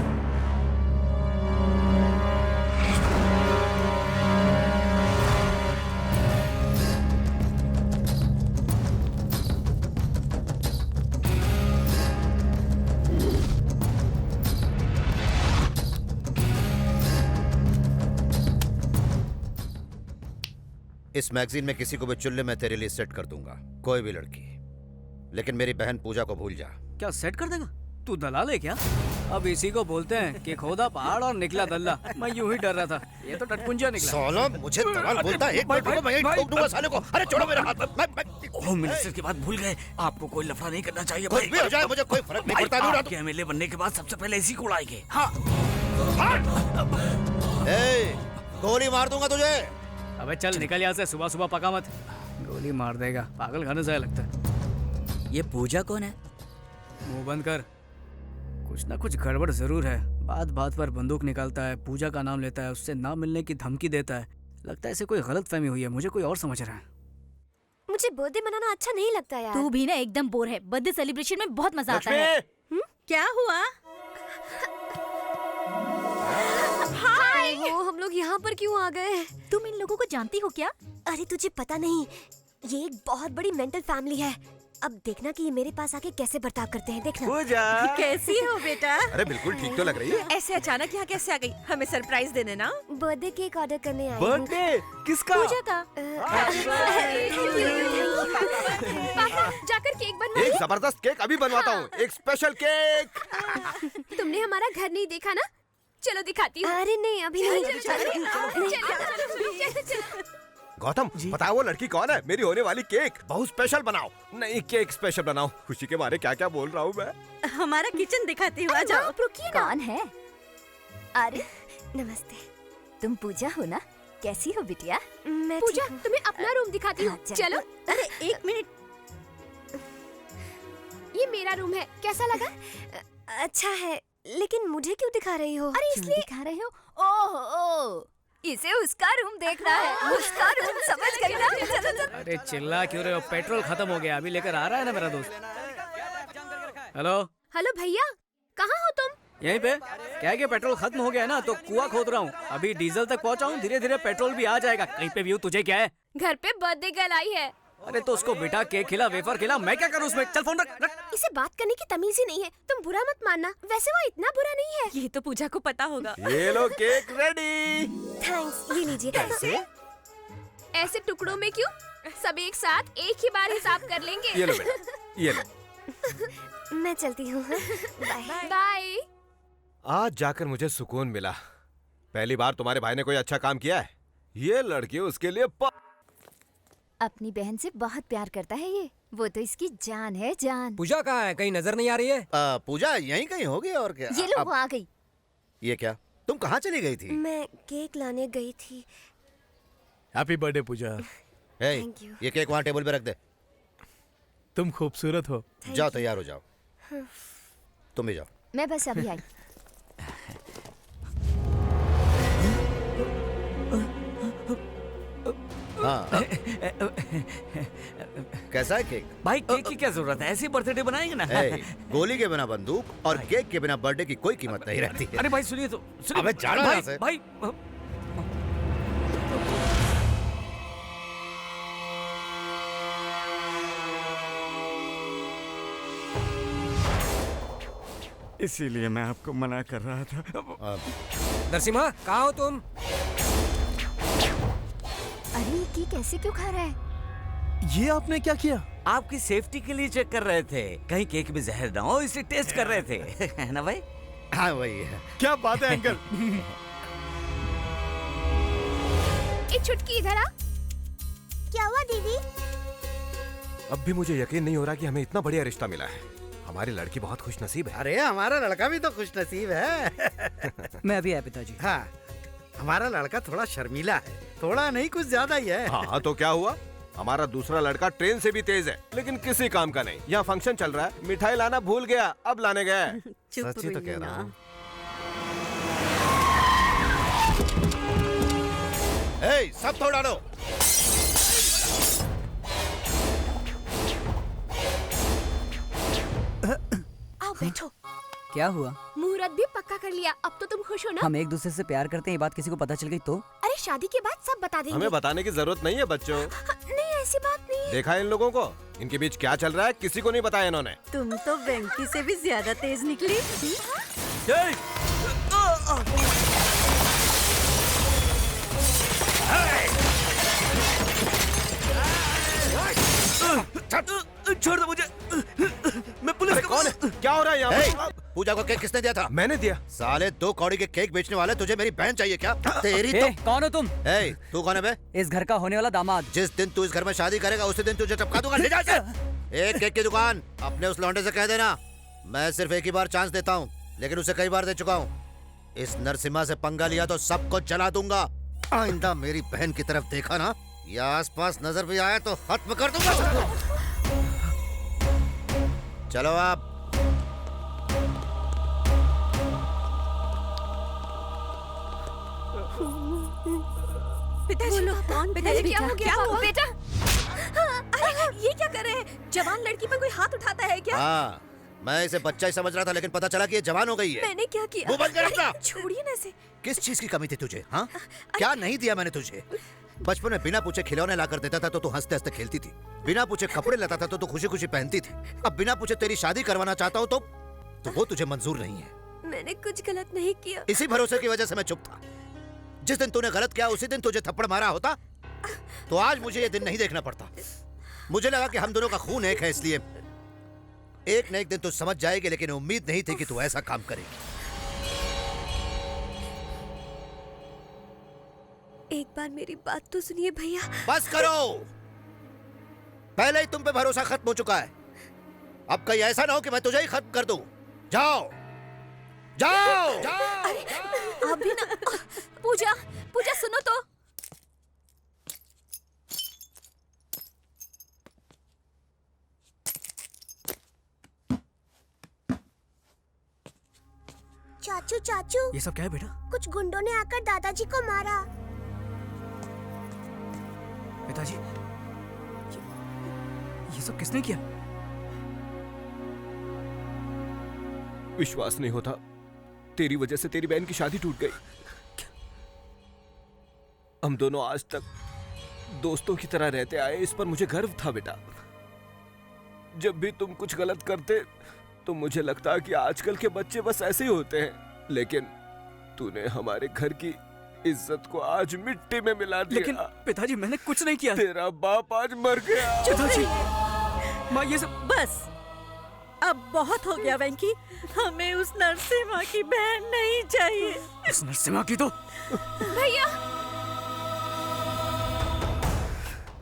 इस मैगजीन में किसी को भी चुल्ले में तेरे लिए सेट कर दूंगा, कोई भी लड़की। लेकिन मेरी बहन पूजा को भूल जा। क्या सेट कर देगा? तू दलाल है क्या? अब इसी को बोलते हैं कि खोदा पहाड़ और निकला दल्ला। मैं यूं ही डर रहा था, ये तो टटपुंजा निकला। साला मुझे दलाल बोलता है। एक मिनट रुको, मैं यहीं ठोक दूंगा साले को। अरे छोड़ो मेरा हाथ। होम मिनिस्टर की बात भूल गए। आपको कोई लफड़ा नहीं करना चाहिए कुछ भी हो जाए मुझे कोई फर्क नहीं पड़ता। आपके एमएलए बनने के बाद सबसे पहले इसी को उड़ाएंगे। हाँ। गोली मार दूंगा तुझे। अबे चल निकल यहाँ से, सुबह सुबह पका मत। गोली मार देगा, पागल खाने से लगता है। ये पूजा कौन है? मुंह बंद कर। कुछ ना कुछ गड़बड़ जरूर है। बात बात पर बंदूक निकालता है, पूजा का नाम लेता है, उससे ना मिलने की धमकी देता है। लगता है इसे कोई गलत फहमी हुई है, मुझे कोई और समझ रहा है। मुझे बर्थडे मनाना अच्छा नहीं लगता यार। तू भी ना एकदम बोर है। बर्थडे सेलिब्रेशन में बहुत मजा आता है। क्या हुआ? हाय। वो हम लोग यहाँ पर क्यों आ गए? तुम इन लोगों को जानती हो क्या? अरे तुझे पता नहीं, ये एक बहुत बड़ी मेंटल फैमिली है। अब देखना कि ये मेरे पास आके कैसे बर्ताव करते हैं। देखना। पूजा कैसी हो बेटा? अरे बिल्कुल ठीक तो लग रही है। ऐसे अचानक यहाँ कैसे आ गई? हमें सरप्राइज देने ना। बर्थडे केक ऑर्डर करने आई हूँ। बर्थडे किसका? पूजा का। पापा जाकर केक बनवा। एक जबरदस्त केक अभी बनवाता हूँ। एक स्पेशल केक। तुमने हमारा घर नहीं देखा ना? चलो दिखाती हूँ। अरे नहीं अभी नहीं। गौतम बताओ वो लड़की कौन है? मेरी होने वाली केक बहुत स्पेशल बनाओ। नहीं केक स्पेशल बनाओ। खुशी के बारे क्या क्या बोल रहा हूँ मैं। हमारा किचन दिखाती हूँ, आ जाओ। रुकिए ना। कौन है? अरे नमस्ते। तुम पूजा हो ना? कैसी हो बिटिया? मैं पूजा, तुम्हें अपना रूम दिखाती हूँ। चलो। अरे 1 मिनट। ये मेरा रूम है, कैसा लगा? अच्छा है, लेकिन मुझे क्यों दिखा रही हो? अरे इसलिए दिखा रहे हो। ओह इसे उसका रूम देखना है। उसका रूम समझ गई ना? चलो चलो। अरे चिल्ला क्यों रहे हो? पेट्रोल खत्म हो गया, अभी लेकर आ रहा है ना मेरा दोस्त। हेलो हेलो भैया, कहाँ हो तुम? यहीं पे। क्या है कि पेट्रोल खत्म हो गया है ना, तो कुआं खोद रहा हूँ। अभी डीजल तक पहुँचा हूँ, धीरे धीरे पेट्रोल भी आ जाएगा। कहीं पे व्यू तुझे क्या है? घर पे बर्थडे गर्ल आई है। अरे तो उसको बेटा केक खिला, वेफर खिला, मैं क्या करूँ उसमें? चल फोन रख। इसे बात करने की तमीज ही नहीं है। तुम बुरा मत मानना, वैसे वो इतना बुरा नहीं है। ये तो पूजा को पता होगा। ये लो केक रेडी। थैंक्स, ये लीजिए। कैसे? ऐसे टुकड़ों में क्यों? सब एक साथ एक ही बार हिसाब कर लेंगे। ये लो बेटा, ये लो। मैं चलती हूँ। Bye bye. आज जाकर मुझे सुकून मिला। पहली बार तुम्हारे भाई ने कोई अच्छा काम किया है। ये लड़की उसके लिए अपनी बहन से बहुत प्यार करता है ये। वो तो इसकी जान है, जान। पूजा कहाँ है? कहीं नजर नहीं आ रही है? पूजा यहीं कहीं होगी और क्या। ये लो वो आ गई। ये क्या? तुम कहाँ चली गई थी? मैं केक लाने गई थी। Happy birthday Pooja. Thank you. ये केक वहाँ टेबल पे रख दे। तुम खूबसूरत हो। जाओ तैयार हो जाओ। तुम भी जाओ। मैं बस अभी आई। हाँ। कैसा है केक? भाई केक की क्या जरूरत है? ऐसी बर्थडे बनाएंगे ना। गोली के बिना बंदूक और केक के बिना बर्थडे की कोई कीमत नहीं रहती है। अरे भाई सुनिए तो। अबे जाना यहाँ से। भाई इसीलिए मैं आपको मना कर रहा था। नरसिम्हा, कहाँ हो तुम? अरे ये कैसे क्यों खा रहा है? ये आपने क्या किया? आपकी सेफ्टी के लिए चेक कर रहे थे, कहीं केक में जहर ना हो इसलिए टेस्ट कर रहे थे। है ना भाई? हाँ वही है। क्या बात है अंकल। एक छुटकी इधर आ। क्या हुआ दीदी? अब भी मुझे यकीन नहीं हो रहा कि हमें इतना बढ़िया रिश्ता मिला है। हमारी लड़की बहुत खुश नसीब है। अरे हमारा लड़का भी तो खुश नसीब है। मैं अभी आया पिताजी। हाँ, हमारा लड़का थोड़ा शर्मीला है, थोड़ा नहीं कुछ ज्यादा ही है। हाँ तो क्या हुआ? हमारा दूसरा लड़का ट्रेन से भी तेज है, लेकिन किसी काम का नहीं। यहाँ फंक्शन चल रहा है, मिठाई लाना भूल गया, अब लाने गया। सच्ची तो कह रहा हूँ। सब तोड़ डालो। आओ बैठो। क्या हुआ? मुहूर्त भी पक्का कर लिया, अब तो तुम खुश हो ना? हम एक दूसरे से प्यार करते हैं, ये बात किसी को पता चल गई तो? अरे शादी के बाद सब बता देंगे। हमें बताने की जरूरत नहीं है बच्चों। नहीं ऐसी बात नहीं। देखा इन लोगों को, इनके बीच क्या चल रहा है किसी को नहीं बताया इन्होंने। तुम तो वेंकी से भी ज्यादा तेज निकली। छोड़ दो मुझे, मैं पुलिस को। कौन है? क्या हो रहा है यहाँ? पूजा को केक किसने दिया था? मैंने दिया। साले 2 कौड़ी के केक बेचने वाले, तुझे मेरी बहन चाहिए क्या? तेरी तो। कौन हो तुम? तू कौन है बे? इस घर का होने वाला दामाद। जिस दिन तू इस घर में शादी करेगा उसी दिन तुझे टपका दूंगा। ले जा इसे। एक केक की दुकान अपने उस लौंडे से कह देना, मैं सिर्फ एक ही बार चांस देता हूँ, लेकिन उसे कई बार दे चुका हूँ। इस नरसिम्हा से पंगा लिया तो सबको जला दूंगा। आइंदा मेरी बहन की तरफ देखा ना या आसपास नजर भी आया तो खत्म कर दूंगा। चलो आप। पिताजी, पिताजी क्या हो गया? बेटा अरे ये क्या कर रहे हैं? जवान लड़की पर कोई हाथ उठाता है क्या? हाँ, मैं इसे बच्चा ही समझ रहा था, लेकिन पता चला कि ये जवान हो गई है। मैंने क्या किया? मुंह बंद कर अपना। छोड़िए ना इसे। किस चीज की कमी थी तुझे? हाँ, क्या नहीं दिया मैंने तुझे? बचपन में बिना पूछे खिलौने ला कर देता था तो तू हंसते हंसते खेलती थी, बिना पूछे कपड़े लाता था तो तू खुशी खुशी पहनती थी। अब बिना पूछे तेरी शादी करवाना चाहता हूँ तो वो तुझे मंजूर नहीं है। मैंने कुछ गलत नहीं किया। इसी भरोसे की वजह से मैं चुप था। जिस दिन तूने गलत किया उसी दिन तुझे थप्पड़ मारा होता तो आज मुझे ये दिन नहीं देखना पड़ता। मुझे लगा कि हम दोनों का खून एक है, इसलिए एक न एक दिन तू समझ जाएगी, लेकिन उम्मीद नहीं थी कि तू ऐसा काम करेगी। एक बार मेरी बात तो सुनिए भैया। बस करो, पहले ही तुम पे भरोसा खत्म हो चुका है। अब कहीं ऐसा ना हो कि मैं तुझे ही खत्म कर दूं। जाओ जाओ, जाओ। अरे अभी ना। पूजा, पूजा सुनो तो। चाचू चाचू, ये सब क्या है बेटा? कुछ गुंडों ने आकर दादाजी को मारा। पिताजी, ये सब किसने किया? विश्वास नहीं होता, तेरी वजह से तेरी बहन की शादी टूट गई। हम दोनों आज तक दोस्तों की तरह रहते आए, इस पर मुझे गर्व था बेटा। जब भी तुम कुछ गलत करते तो मुझे लगता कि आजकल के बच्चे बस ऐसे ही होते हैं, लेकिन तूने हमारे घर की इज्जत को आज मिट्टी में मिला दिया। लेकिन पिताजी मैंने कुछ नहीं किया। तेरा बाप आज मर गया। पिताजी, माँ ये सब। बस अब बहुत हो गया वेंकी, हमें उस नरसिम्हा की बहन नहीं चाहिए। उस नरसिम्हा की तो। भैया,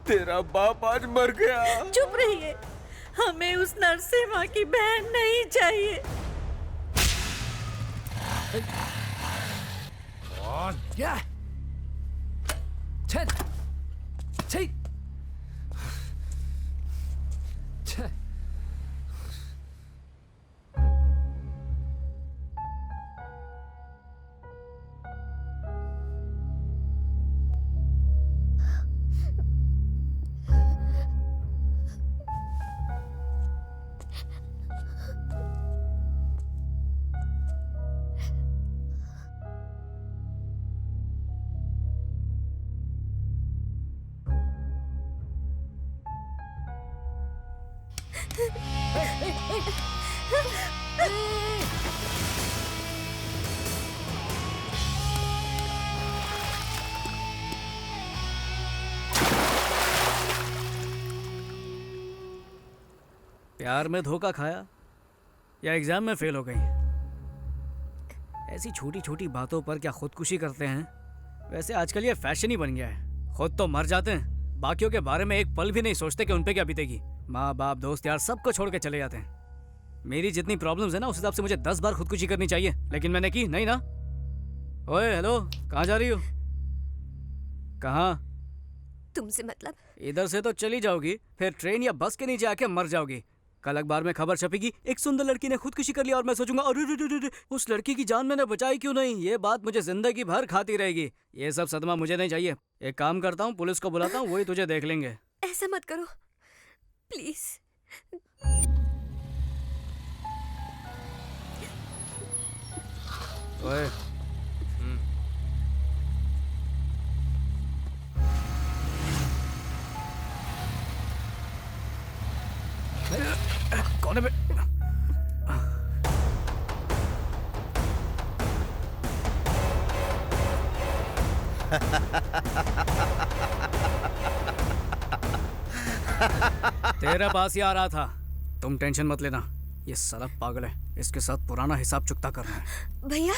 तेरा बाप आज मर गया। चुप रहिए, हमें उस नरसिम्हा की बहन नहीं चाहिए। क्या? छे छे छे। प्यार में धोखा खाया या एग्जाम में फेल हो गई? ऐसी छोटी छोटी बातों पर क्या खुदकुशी करते हैं? वैसे आजकल ये फैशन ही बन गया है। खुद तो मर जाते हैं, बाकियों के बारे में एक पल भी नहीं सोचते कि उन पे क्या बीतेगी। माँ बाप दोस्त यार सबको छोड़ के चले जाते हैं। मेरी जितनी प्रॉब्लम्स है ना उस हिसाब से मुझे 10 बार खुदकुशी करनी चाहिए, लेकिन मैंने की नहीं ना। ओए हेलो, कहाँ जा रही हो? कहाँ? तुमसे मतलब? इधर से तो चली जाओगी, फिर ट्रेन या बस के नीचे आके मर जाओगी। कल अखबार में खबर छपेगी, एक सुंदर लड़की ने खुदकुशी कर लिया, और मैं सोचूंगा अरे उस लड़की की जान मैंने बचाई क्यों नहीं। ये बात मुझे जिंदगी भर खाती रहेगी। ये सब सदमा मुझे नहीं चाहिए। एक काम करता हूँ, पुलिस को बुलाता हूँ, वही तुझे देख लेंगे। ऐसा मत करो प्लीज। ओए कौन है बे? तेरे पास ही आ रहा था। तुम टेंशन मत लेना, ये साला पागल है, इसके साथ पुराना हिसाब चुकता करना है। भैया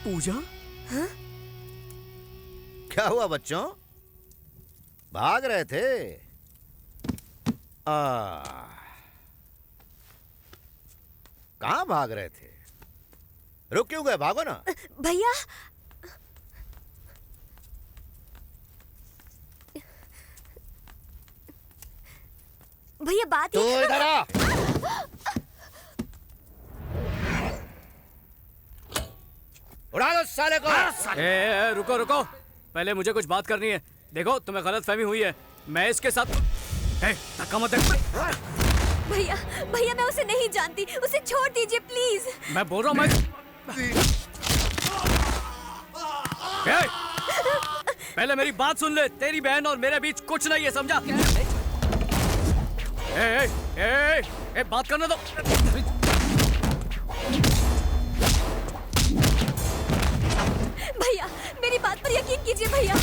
पूजा? हाँ? क्या हुआ बच्चों, भाग रहे थे? कहाँ भाग रहे थे? रुक क्यों गए? भागो ना। भैया भैया बात तो इधर आ। उड़ा दो साले को। रुको रुको, पहले मुझे कुछ बात करनी है। देखो तुम्हें गलत फहमी हुई है, मैं इसके साथ धक्का मत दे। भैया भैया मैं उसे नहीं जानती, उसे छोड़ दीजिए प्लीज। मैं बोल रहा हूँ पहले मेरी बात सुन ले। तेरी बहन और मेरे बीच कुछ नहीं है, समझा? बात करने दो। भैया मेरी बात पर यकीन कीजिए भैया।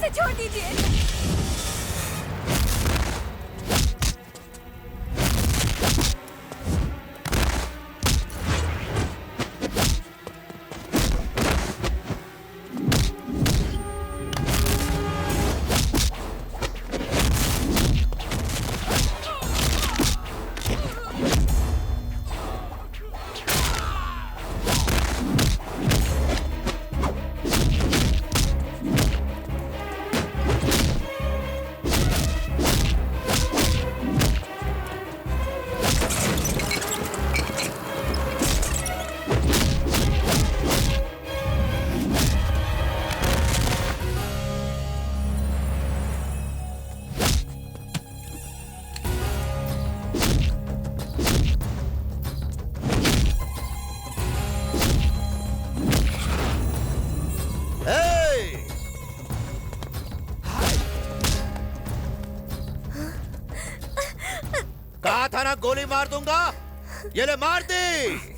छोड़ दीजिए। कहा था ना गोली मार दूंगा, ये ले मार दी।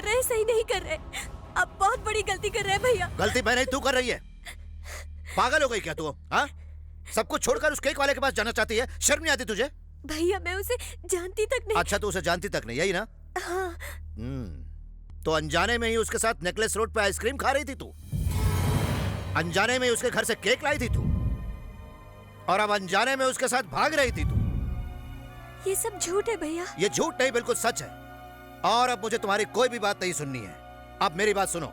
रहे हैं सही नहीं कर रहे। आप बहुत बड़ी गलती कर रहे हैं भैया। गलती मैंने तू कर रही है। पागल हो गई क्या तू? हाँ, सब कुछ छोड़कर उस केक वाले के पास जाना चाहती है? शर्म नहीं आती तुझे? भैया मैं उसे जानती तक नहीं। अच्छा, तू उसे जानती तक नहीं, यही ना? हाँ। तो अनजाने में ही उसके साथ नेकलेस रोड पे आइसक्रीम खा रही थी तू? अनजाने में ही उसके घर से केक लाई थी तू? और अब अनजाने में उसके साथ भाग रही थी तू? ये सब झूठ है भैया। ये झूठ नहीं, बिल्कुल सच है। और अब मुझे तुम्हारी कोई भी बात नहीं सुननी है। अब मेरी बात सुनो।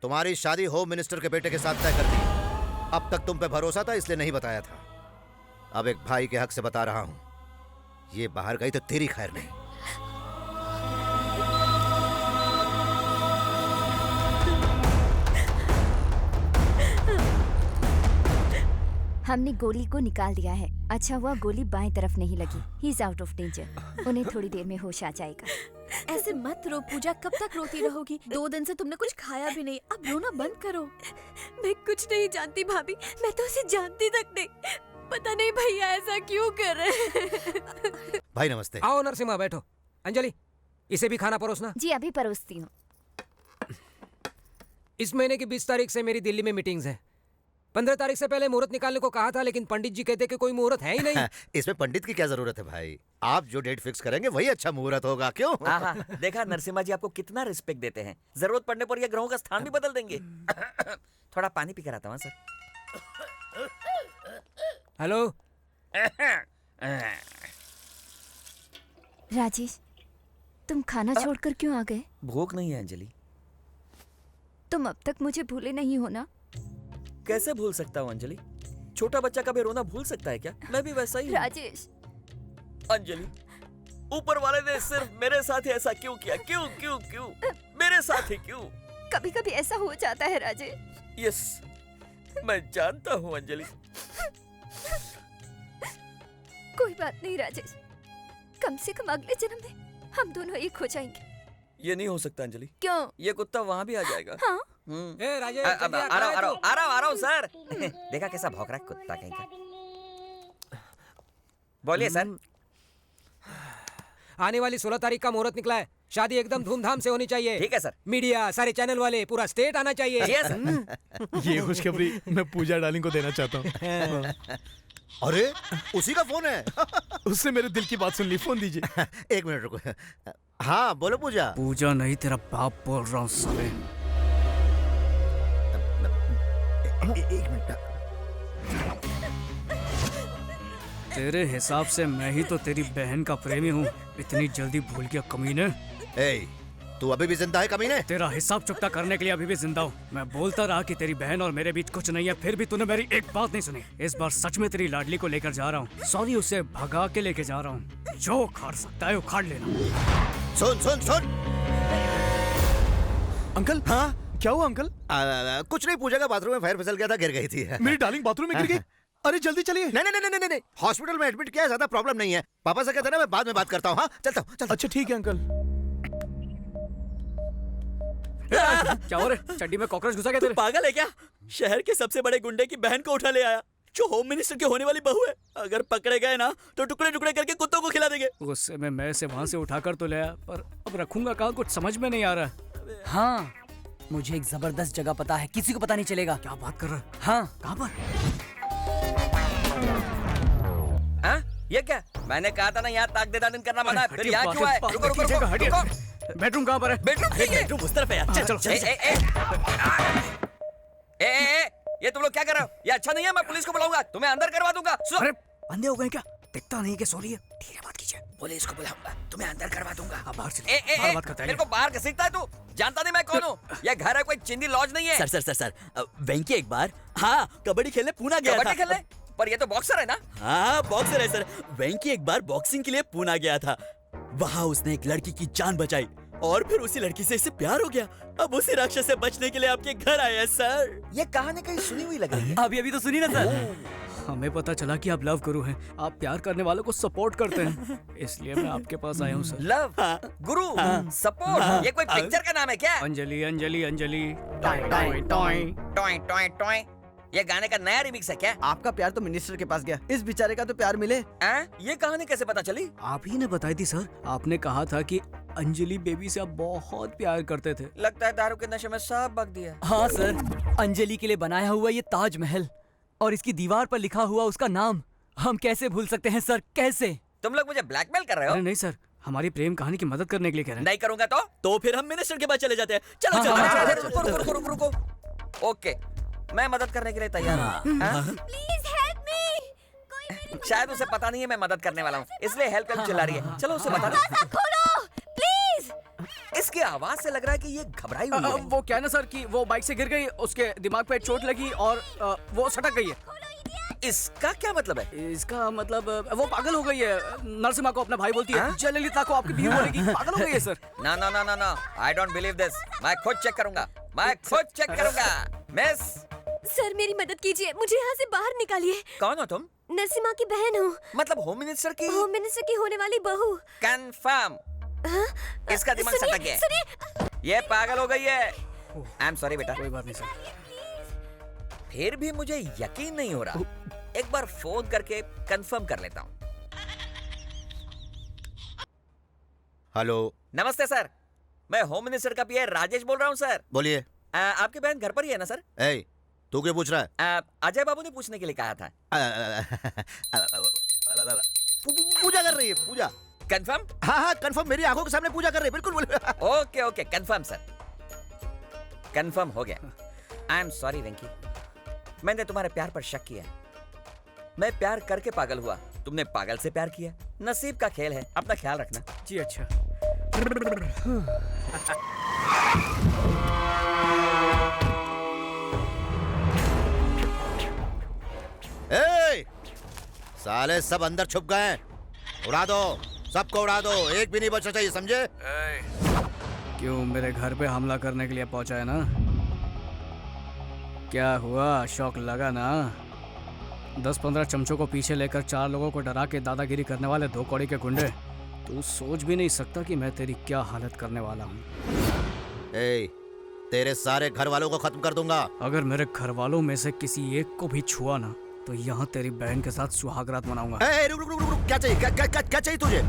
तुम्हारी शादी होम मिनिस्टर के बेटे के साथ तय कर दी। अब तक तुम पे भरोसा था इसलिए नहीं बताया था। अब एक भाई के हक से बता रहा हूं, ये बाहर गई तो तेरी खैर नहीं। हमने गोली को निकाल दिया है। अच्छा हुआ गोली बाएं तरफ नहीं लगी। He is out of danger. उन्हें थोड़ी देर में होश आ जाएगा। ऐसे मत रो पूजा, कब तक रोती रहोगी? 2 दिन से तुमने कुछ खाया भी नहीं। अब रोना बंद करो। मैं कुछ नहीं जानती भाभी, मैं तो उसे जानती तक नहीं। पता नहीं भैया ऐसा क्यों कर रहे हैं। भाई नमस्ते। आओ नरसिम्हा, बैठो। अंजलि, इसे भी खाना परोसना। जी अभी परोसती हूँ। इस महीने की 20 तारीख से मेरी दिल्ली में मीटिंग्स है। 15 तारीख से पहले मुहूर्त निकालने को कहा था, लेकिन पंडित जी कहते कि कोई मुहूर्त है ही नहीं। इसमें पंडित की क्या जरूरत है भाई? आप जो डेट फिक्स करेंगे वही अच्छा मुहूर्त होगा, क्यों? देखा नरसिम्हा जी आपको कितना रिस्पेक्ट देते हैं। जरूरत पड़ने पर ये ग्रहों का स्थान भी बदल देंगे। थोड़ा पानी पी कर आता हूँ सर। हेलो राजेश, तुम खाना छोड़कर क्यों आ गए? भूख नहीं है अंजलि। तुम अब तक मुझे भूले नहीं हो ना? कैसे भूल सकता हूँ अंजलि? छोटा बच्चा कभी रोना भूल सकता है क्या? मैं भी वैसा ही हूँ। राजेश। अंजलि, ऊपर वाले ने सिर्फ मेरे साथ ही ऐसा क्यों किया? क्यों क्यों क्यों मेरे साथ ही क्यों? कभी कभी ऐसा हो जाता है राजेश। यस, मैं जानता हूँ अंजलि। कोई बात नहीं राजेश, कम से कम अगले जन्म में हम दोनों एक हो जाएंगे। ये नहीं हो सकता अंजलि। क्यों? ये कुत्ता वहाँ भी आ जाएगा। हाँ? ए राजेश, आ रहा हूँ सर। देखा कैसा भौंक रहा है कुत्ता कहीं का। बोलिए सर। आने वाली 16 तारीख का मुहूर्त निकला है। शादी एकदम धूमधाम से होनी चाहिए। ठीक है सर। मीडिया, सारे चैनल वाले, पूरा स्टेट आना चाहिए। ये खुशखबरी मैं पूजा डार्लिंग को देना चाहता हूँ। अरे उसी का फोन है। उससे मेरे दिल की बात सुन ली। फोन दीजिए। 1 मिनट रुको। हाँ बोलो पूजा। पूजा नहीं, तेरा बाप बोल रहा हूँ साले। 1 मिनट। तेरे हिसाब से मैं ही तो तेरी बहन का प्रेमी हूँ। इतनी जल्दी भूल गया कमीने। तू अभी भी जिंदा है कमीने? तेरा हिसाब चुकता करने के लिए अभी भी जिंदा हूँ। मैं बोलता रहा कि तेरी बहन और मेरे बीच कुछ नहीं है, फिर भी तूने मेरी एक बात नहीं सुनी। इस बार सच में तेरी लाडली को लेकर जा रहा हूँ। सॉरी, उसे भगा के लेके जा रहा हूँ। जो उखाड़ सकता है उखाड़ लेना। सुन सुन सुन। अंकल। हाँ क्या हुआ अंकल? कुछ नहीं, पूजा का बाथरूम में फायर फिसल गया था, गिर गई थी। मेरी डार्लिंग बाथरूम में गिर गई? अरे जल्दी चलिए। नहीं, हॉस्पिटल में एडमिट किया है, ज्यादा प्रॉब्लम नहीं है। पापा से कहते ना मैं बाद में बात करता हूँ। हाँ चलता हूँ। अच्छा ठीक है अंकल। क्या हो रहा है? चड्डी में कॉकरोच घुसा गया तेरे? पागल है क्या? शहर के सबसे बड़े गुंडे की बहन को उठा ले आया, जो होम मिनिस्टर की होने वाली बहू है। अगर पकड़े गए ना तो टुकड़े टुकड़े करके कुत्तों को खिला देंगे। गुस्से में मैं से वहाँ से उठाकर तो ले आया, पर अब रखूंगा कहाँ, कुछ समझ में नहीं आ रहा। हाँ, मुझे एक जबरदस्त जगह पता है, किसी को पता नहीं चलेगा। क्या बात कर रहा है? हाँ। कहाँ पर? हाँ? ये क्या? मैंने कहा था ना यहाँ ताक दे दान करना मना है। फिर यहाँ क्यों आए? रुको रुको रुको। बेडरूम कहाँ पर है? बेडरूम उस तरफ है यार। चल चलो। ये तुम लोग क्या कर रहे हो? ये अच्छा नहीं है, मैं पुलिस को बुलाऊंगा, तुम्हें अंदर करवा दूंगा। अरे अंधे हो गए क्या? दिखता नहीं कि सो रही है। ठीक है, बात कीजिए। पुलिस को बुलाऊंगा, तुम्हें अंदर करवा दूंगा। बाहर से बात करता है। मेरे को बाहर घसीटता है तू? जानता नहीं मैं कौन हूँ? ये घर है, कोई चिंदी लॉज नहीं है। सर वेंकी एक बार कबड्डी खेलने पूना गया था। कबड्डी खेलने? पर ये तो बॉक्सर है ना? हाँ बॉक्सर है सर। वेंकी एक बार बॉक्सिंग के लिए पूना गया था। वहाँ उसने एक लड़की की जान बचाई और फिर उसी लड़की से इसे प्यार हो गया। अब उसी राक्षस से बचने के लिए आपके घर आया सर। ये कहानी कहीं सुनी हुई लग रही है। अभी तो सुनी ना सर। हमें पता चला कि आप लव गुरु हैं, आप प्यार करने वालों को सपोर्ट करते हैं, इसलिए मैं आपके पास आया हूँ सर। लव गुरु सपोर्ट, ये कोई पिक्चर का नाम है क्या? Anjali Anjali Anjali toy toy toy. ये गाने का नया रिमिक्स है क्या? आपका प्यार तो मिनिस्टर के पास गया, इस बेचारे का तो प्यार मिले। ये कहानी कैसे पता चली? आप ही ने बताई थी सर। आपने कहा था कि अंजलि बेबी से आप बहुत प्यार करते थे। लगता है दारू के नशे में सब बक दिया। हाँ सर, अंजलि के लिए बनाया हुआ ये ताजमहल और इसकी दीवार पर लिखा हुआ उसका नाम हम कैसे भूल सकते हैं सर, कैसे? तुम लोग मुझे ब्लैकमेल कर रहे हो? अरे नहीं सर, हमारी प्रेम कहानी की मदद करने के लिए कह रहे हैं। नहीं करूंगा तो फिर हम मिनिस्टर के पास चले जाते हैं। चलो हाँ, चलो, हाँ, चलो, रुको रुको रुको रुको रुको। ओके, मैं मदद करने के लिए तैयार हूँ। हाँ? Please help me. शायद उसे पता नहीं है मैं मदद करने वाला हूँ, इसलिए हेल्प चिल्ला रही है। चलो उसे बता दो। दरवाजा खोलो प्लीज। इसकी आवाज से लग रहा है कि ये घबराई हुई है। वो क्या है ना सर कि वो बाइक से गिर गई, उसके दिमाग पे चोट लगी और वो सटक गई है। इसका क्या मतलब है? इसका मतलब वो पागल हो गई है। नरसिम्हा को अपना भाई बोलती है, जयललिता को आपकी बीवी बोलेगी। पागल हो गई है सर। ना ना ना ना ना, आई डोंट बिलीव दिस। मैं खुद चेक करूंगा, मैं खुद चेक करूंगा। मिस सर मेरी मदद कीजिए, मुझे यहाँ से बाहर निकालिए। कौन हो तुम? नरसिम्हा की बहन हूँ। मतलब होम मिनिस्टर की? होम मिनिस्टर की होने वाली बहू। कंफर्म। इसका दिमाग सटक गया है। ये पागल हो गई है। आई एम सॉरी बेटा। कोई बात नहीं सर। फिर भी मुझे यकीन नहीं हो रहा, एक बार फोन करके कंफर्म कर लेता हूँ। हेलो। नमस्ते सर, मैं होम मिनिस्टर का पीए राजेश बोल रहा हूँ सर। बोलिए। आपकी बहन घर पर ही है ना सर? ए, तू क्यों पूछ रहा है? अजय बाबू ने पूछने के लिए कहा था। पूजा कर रही है, पूजा। कंफर्म? हाँ हाँ कंफर्म, मेरी आंखों के सामने पूजा कर रही है, बिल्कुल बोल। Okay okay confirm sir, confirm हो गया। आई एम सॉरी वेंकी, मैंने तुम्हारे प्यार पर शक किया। मैं प्यार करके पागल हुआ, तुमने पागल से प्यार किया। नसीब का खेल है, अपना ख्याल रखना। जी अच्छा। ए, साले सब अंदर छुप गए हैं, उड़ा दो, सबको उड़ा दो, एक भी नहीं बचना चाहिए, समझे? क्यों मेरे घर पे हमला करने के लिए पहुंचा है ना? क्या हुआ, शौक लगा ना? 10-15 चमचों को पीछे लेकर 4 लोगों को डरा के दादागिरी करने वाले 2 कौड़ी के गुंडे। तू सोच भी नहीं सकता कि मैं तेरी क्या हालत करने वाला हूँ। ए, तेरे सारे घर वालों को खत्म कर दूंगा। अगर मेरे घर वालों में से किसी एक को भी छुआ ना तो यहाँ तेरी बहन के साथ सुहागरात मनाऊंगा। रुक रुक रुक रुक, क्या चाहिए? क्या चाहिए तुझे?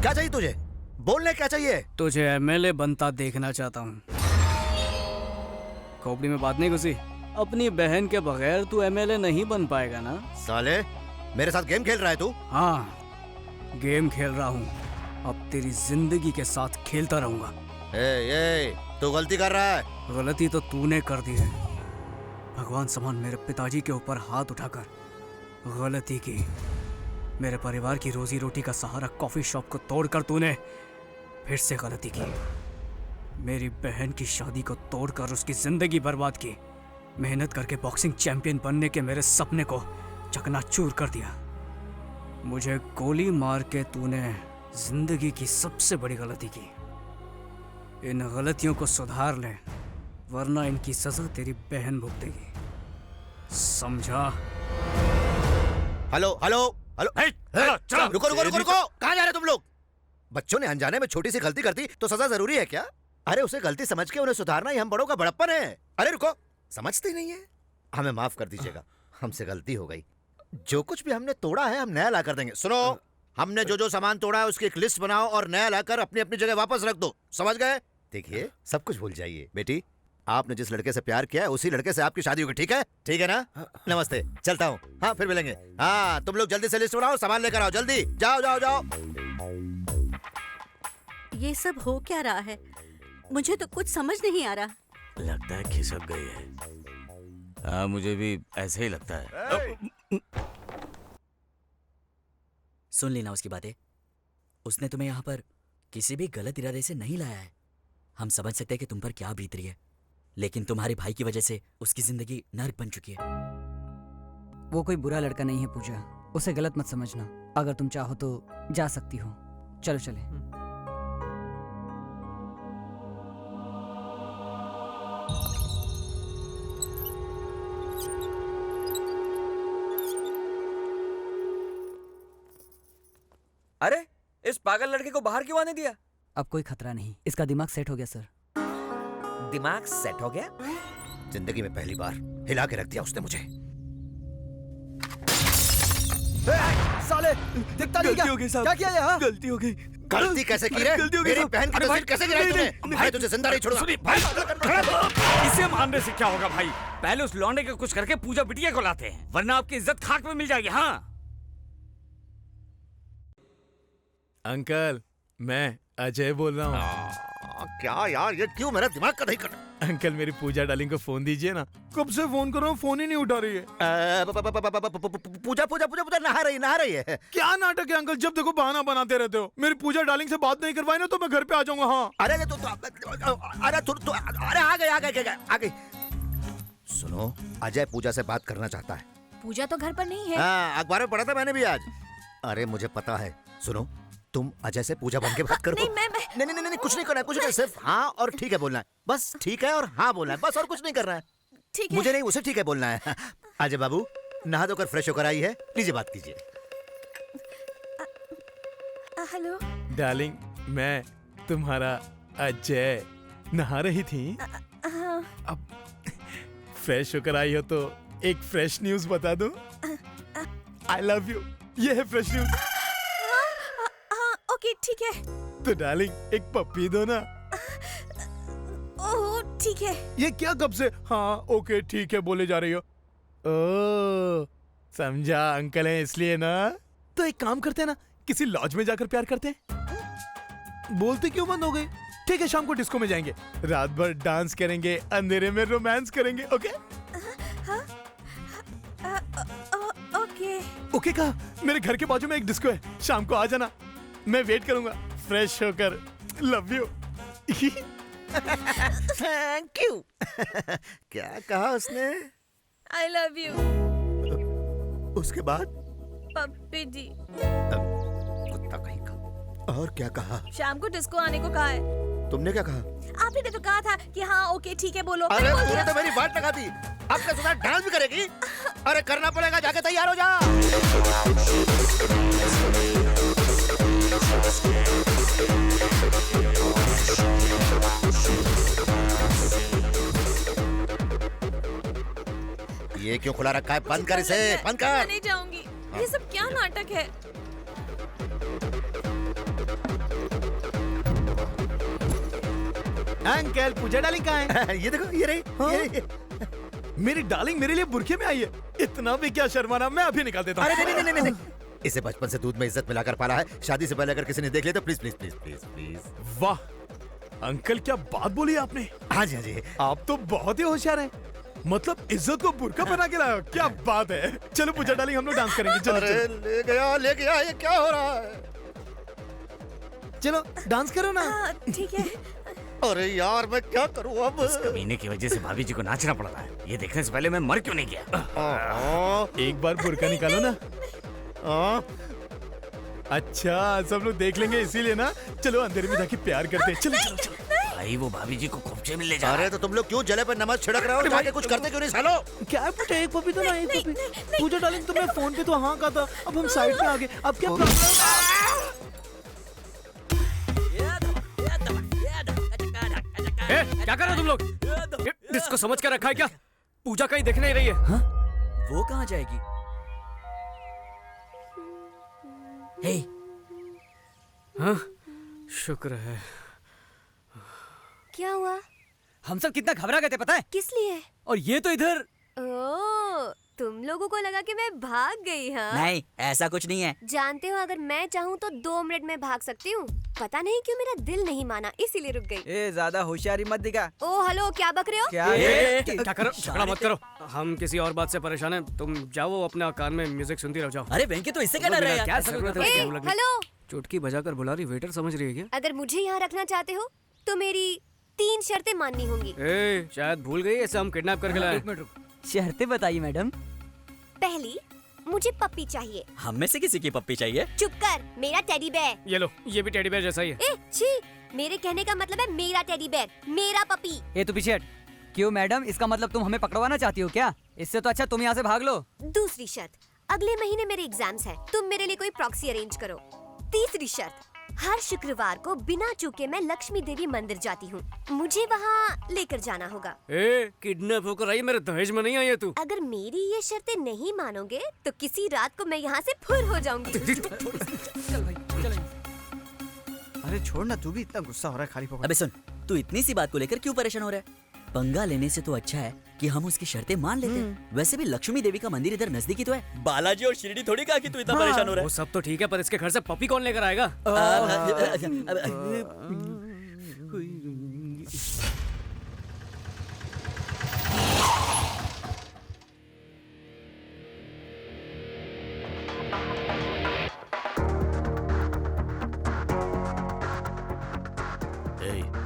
क्या चाहिए तुझे? बोलने क्या चाहिए? तुझे एमएलए बनता देखना चाहता हूँ। खोपड़ी में बात नहीं घुसी? अपनी बहन के बगैर तू एमएलए नहीं बन पाएगा ना? साले मेरे साथ गेम खेल रहा है तू? हाँ गेम खेल रहा हूँ, अब तेरी जिंदगी के साथ खेलता रहूंगा। तू गलती कर रहा है। गलती तो तूने कर दी है। भगवान समान मेरे पिताजी के ऊपर हाथ उठाकर गलती की। मेरे परिवार की रोजी रोटी का सहारा कॉफी शॉप को तोड़कर तूने फिर से गलती की। मेरी बहन की शादी को तोड़कर उसकी जिंदगी बर्बाद की। मेहनत करके बॉक्सिंग चैंपियन बनने के मेरे सपने को चकनाचूर कर दिया। मुझे गोली मार के तूने जिंदगी की सबसे बड़ी गलती की। इन गलतियों को सुधार ले, वरना इनकी सजा तेरी बहन भुगतेगी, समझा? हेलो हेलो हेलो, रुको रुको रुको रुको, कहाँ जा रहे तुम लोग? बच्चों ने अनजाने में छोटी सी गलती कर दी तो सजा जरूरी है क्या? अरे उसे गलती समझ के उन्हें सुधारना ही हम बड़ों का बड़प्पन है। अरे रुको, समझते नहीं है? हमें माफ कर दीजिएगा, हमसे गलती हो गई। जो कुछ भी हमने तोड़ा है हम नया ला कर देंगे। सुनो, हमने जो जो सामान तोड़ा है उसकी एक लिस्ट बनाओ और नया लाकर अपनी अपनी जगह वापस रख दो, समझ गए? देखिए सब कुछ भूल जाइए। बेटी, आपने जिस लड़के से प्यार किया है उसी लड़के से आपकी शादी होगी, ठीक है? ठीक है ना? नमस्ते, चलता हूँ। हाँ फिर मिलेंगे। हाँ तुम लोग जल्दी से लिस्ट बनाओ, सामान लेकर आओ, जल्दी जाओ जाओ जाओ। ये सब हो क्या रहा है? मुझे तो कुछ समझ नहीं आ रहा। लगता है खिसक गई है। हाँ मुझे भी ऐसे ही लगता है। सुन लेना उसकी बातें। उसने तुम्हें यहाँ पर किसी भी गलत इरादे से नहीं लाया है। हम समझ सकते हैं कि तुम पर क्या बीत रही है, लेकिन तुम्हारे भाई की वजह से उसकी जिंदगी नर्क बन चुकी है। वो कोई बुरा लड़का नहीं है पूजा, उसे गलत मत समझना। अगर तुम चाहो तो जा सकती हो। चलो चले। अरे इस पागल लड़के को बाहर क्यों आने दिया? अब कोई खतरा नहीं, इसका दिमाग सेट हो गया सर। दिमाग सेट हो गया? जिंदगी में पहली बार हिला के रख दिया उसने मुझे। साले दिखता नहीं क्या? गलती हो गई साहब, क्या किया यहाँ? गलती हो गई, गलती कैसे की रे? मेरी बहन की तस्वीर कैसे गिराई तूने? भाई तुझे जिंदा नहीं छोड़ूंगा। इसे मारने से क्या होगा भाई? पहले उस लौंडे के कुछ करके पूजा बिटिया को लाते हैं, वरना आपकी इज्जत खाक में मिल जाएगी। हाँ अंकल, मैं अजय बोल रहा हूँ। क्या यार, ये क्यों मेरा दिमाग का नहीं कर? अंकल मेरी पूजा डार्लिंग को फोन दीजिए ना। कब से फोन कर रहा हूँ, फोन ही नहीं उठा रही है। पूजा पूजा पूजा पूजा नहा रही है। क्या नाटक है अंकल, जब देखो बहाना बनाते रहते हो। मेरी पूजा डार्लिंग से बात नहीं करवाई ना तो मैं घर पे आ जाऊंगा। हाँ अरे आ गई। सुनो, अजय पूजा से बात करना चाहता है। पूजा तो घर पर नहीं है। हाँ, अखबार में पढ़ा था मैंने भी आज। अरे मुझे पता है। सुनो, तुम अजय से पूजा बन के बात करो। नहीं, कुछ नहीं करना है, कुछ नहीं, सिर्फ हाँ और ठीक है बोलना है। बस ठीक है और हाँ बोलना है, बस, और कुछ नहीं करना है। ठीक है। मुझे नहीं, उसे ठीक है बोलना है। अजय बाबू नहा धोकर फ्रेश होकर आई है, लीजिए बात कीजिए। हेलो डार्लिंग, मैं तुम्हारा अजय। नहा रही थी? अब फ्रेश होकर आई हो तो एक फ्रेश न्यूज बता दूं? आई लव यू, ये है फ्रेश न्यूज। ओके ठीक है। तो डार्लिंग एक पप्पी दो ना। ओह ठीक है। ये क्या कब से हाँ ओके ठीक है बोले जा रही हो? ओ समझा, अंकल है इसलिए ना। तो एक काम करते हैं ना, किसी लॉज में जाकर प्यार करते हैं। बोलते क्यों बंद हो गई? ठीक है, शाम को डिस्को में जाएंगे, रात भर डांस करेंगे, अंधेरे में रोमांस करेंगे। ओके ओके ओके कहा। मेरे घर के बाजू में एक डिस्को है, शाम को आ जाना, मैं वेट करूंगा फ्रेश होकर। Love you. Thank you. क्या कहा उसने? I love you. उसके बाद? पप्पी जी। कुत्ता कहीं का। और क्या कहा? शाम को डिस्को आने को कहा है। तुमने क्या कहा? आप ही ने तो कहा था कि हाँ ओके ठीक है बोलो। अरे तूने तो मेरी बात लगा दी। अब क्या सुना, डांस भी करेगी? अरे करना पड़ेगा, जाके तैयार हो जा। ये क्यों खुला रखा है? बंद कर इसे, बंद कर। मैं नहीं जाऊंगी। ये सब क्या नाटक है? अंकल पूजा डार्लिंग कहाँ है? ये देखो, ये रही। ये मेरी डार्लिंग मेरे लिए बुरखे में आई है। इतना भी क्या शर्माना, मैं अभी निकाल देता हूँ। अरे नहीं। इसे बचपन से दूध में इज्जत मिलाकर पाला है। शादी से पहले अगर किसी ने देख लिया तो please please please please please. वाह अंकल, क्या बात बोली आपने। हाँ जी, आप तो बहुत ही होशियार हैं। मतलब इज्जत को बुरका बना के लाए हो, क्या बात है। चलो पूजा डार्लिंग, हम लोग डांस करेंगे। चलो अरे ले गया, ये क्या हो रहा है? चलो डांस करो ना। ठीक है। अरे यार मैं क्या करूं अब? इस कमीने की वजह से भाभी जी को नाचना पड़ रहा है। ये देखने से पहले मैं मर क्यों नहीं गया? एक बार बुरका निकालो ना। अच्छा सब लोग देख लेंगे इसीलिए ना। चलो अंधेरे में जाके प्यार करते हैं। चलो। भाई वो भाभी जी को खोपचे में ले जा। अरे तो तुम लोग क्यों जले पे नमक छिड़क रहे हो? जाके कुछ करते क्यों नहीं सालो? क्या है पूजा, एक पपी तो ना, एक पपी। पूजा डार्लिंग तुम्हें फोन पे तो हाँ कहा था, अब हम साइड में आ गए। अब क्या प्रॉब्लम? क्या कर रहे हो तुम लोग? डिस्को समझ कर रखा है क्या? पूजा कहीं दिख नहीं रही है। हाँ? वो कहाँ जाएगी? हे हाँ? शुक्र है। क्या हुआ? हम सब कितना घबरा गए थे पता है? किस लिए? और ये तो इधर। ओह, तुम लोगों को लगा कि मैं भाग गई। हाँ नहीं, ऐसा कुछ नहीं है। जानते हो, अगर मैं चाहूँ तो 2 मिनट में भाग सकती हूँ। पता नहीं क्यों मेरा दिल नहीं माना, इसीलिए रुक गई। ए ज्यादा होशियारी मत दिखा। ओ हेलो, क्या बक रहे हो? क्या करो, झगड़ा मत करो। हम किसी और बात से परेशान हैं। तुम जाओ अपने कान में म्यूजिक सुनती रहो, जाओ। अरे वेंकी तो इससे क्या डर रहा है? क्या जरूरत है? हेलो, चुटकी बजाकर बुला रही, वेटर समझ रही है क्या? अगर मुझे यहाँ रखना चाहते हो तो मेरी 3 शर्तें माननी होंगी। शायद भूल गई, ऐसे हम किडनैप करके लाए। एक मिनट रुक, शर्तें बताइए मैडम। पहली, मुझे पप्पी चाहिए। हम में से किसी की पप्पी चाहिए? चुप कर, मेरा टेडी बेयर। ये लो, ये भी टेडी बेयर जैसा ही है। छी, मेरे कहने का मतलब है मेरा टेडी बेयर, मेरा पपी। ये तू पीछे हट। क्यों मैडम, इसका मतलब तुम हमें पकड़वाना चाहती हो क्या? इससे तो अच्छा तुम यहाँ से भाग लो। दूसरी शर्त, अगले महीने मेरे एग्जाम्स हैं, तुम मेरे लिए कोई प्रॉक्सी अरेंज करो। तीसरी शर्त, हर शुक्रवार को बिना चूके मैं लक्ष्मी देवी मंदिर जाती हूँ, मुझे वहाँ लेकर जाना होगा। किडनैप होकर आई, मेरे दहेज में नहीं आई है तू। अगर मेरी ये शर्तें नहीं मानोगे तो किसी रात को मैं यहाँ से फुर हो जाऊंगी। अरे छोड़ ना, तू भी इतना गुस्सा हो रहा है खाली पकड़। अबे सुन, तू इतनी सी बात को लेकर क्यों परेशान हो रहा है? पंगा लेने से तो अच्छा है कि हम उसकी शर्तें मान लेते हैं। वैसे भी लक्ष्मी देवी का मंदिर इधर नजदीकी तो है। बालाजी और शिरडी थोड़ी कहा कि तू इतना परेशान हो रहा वो सब तो ठीक है, पर इसके घर से पपी कौन लेकर आएगा?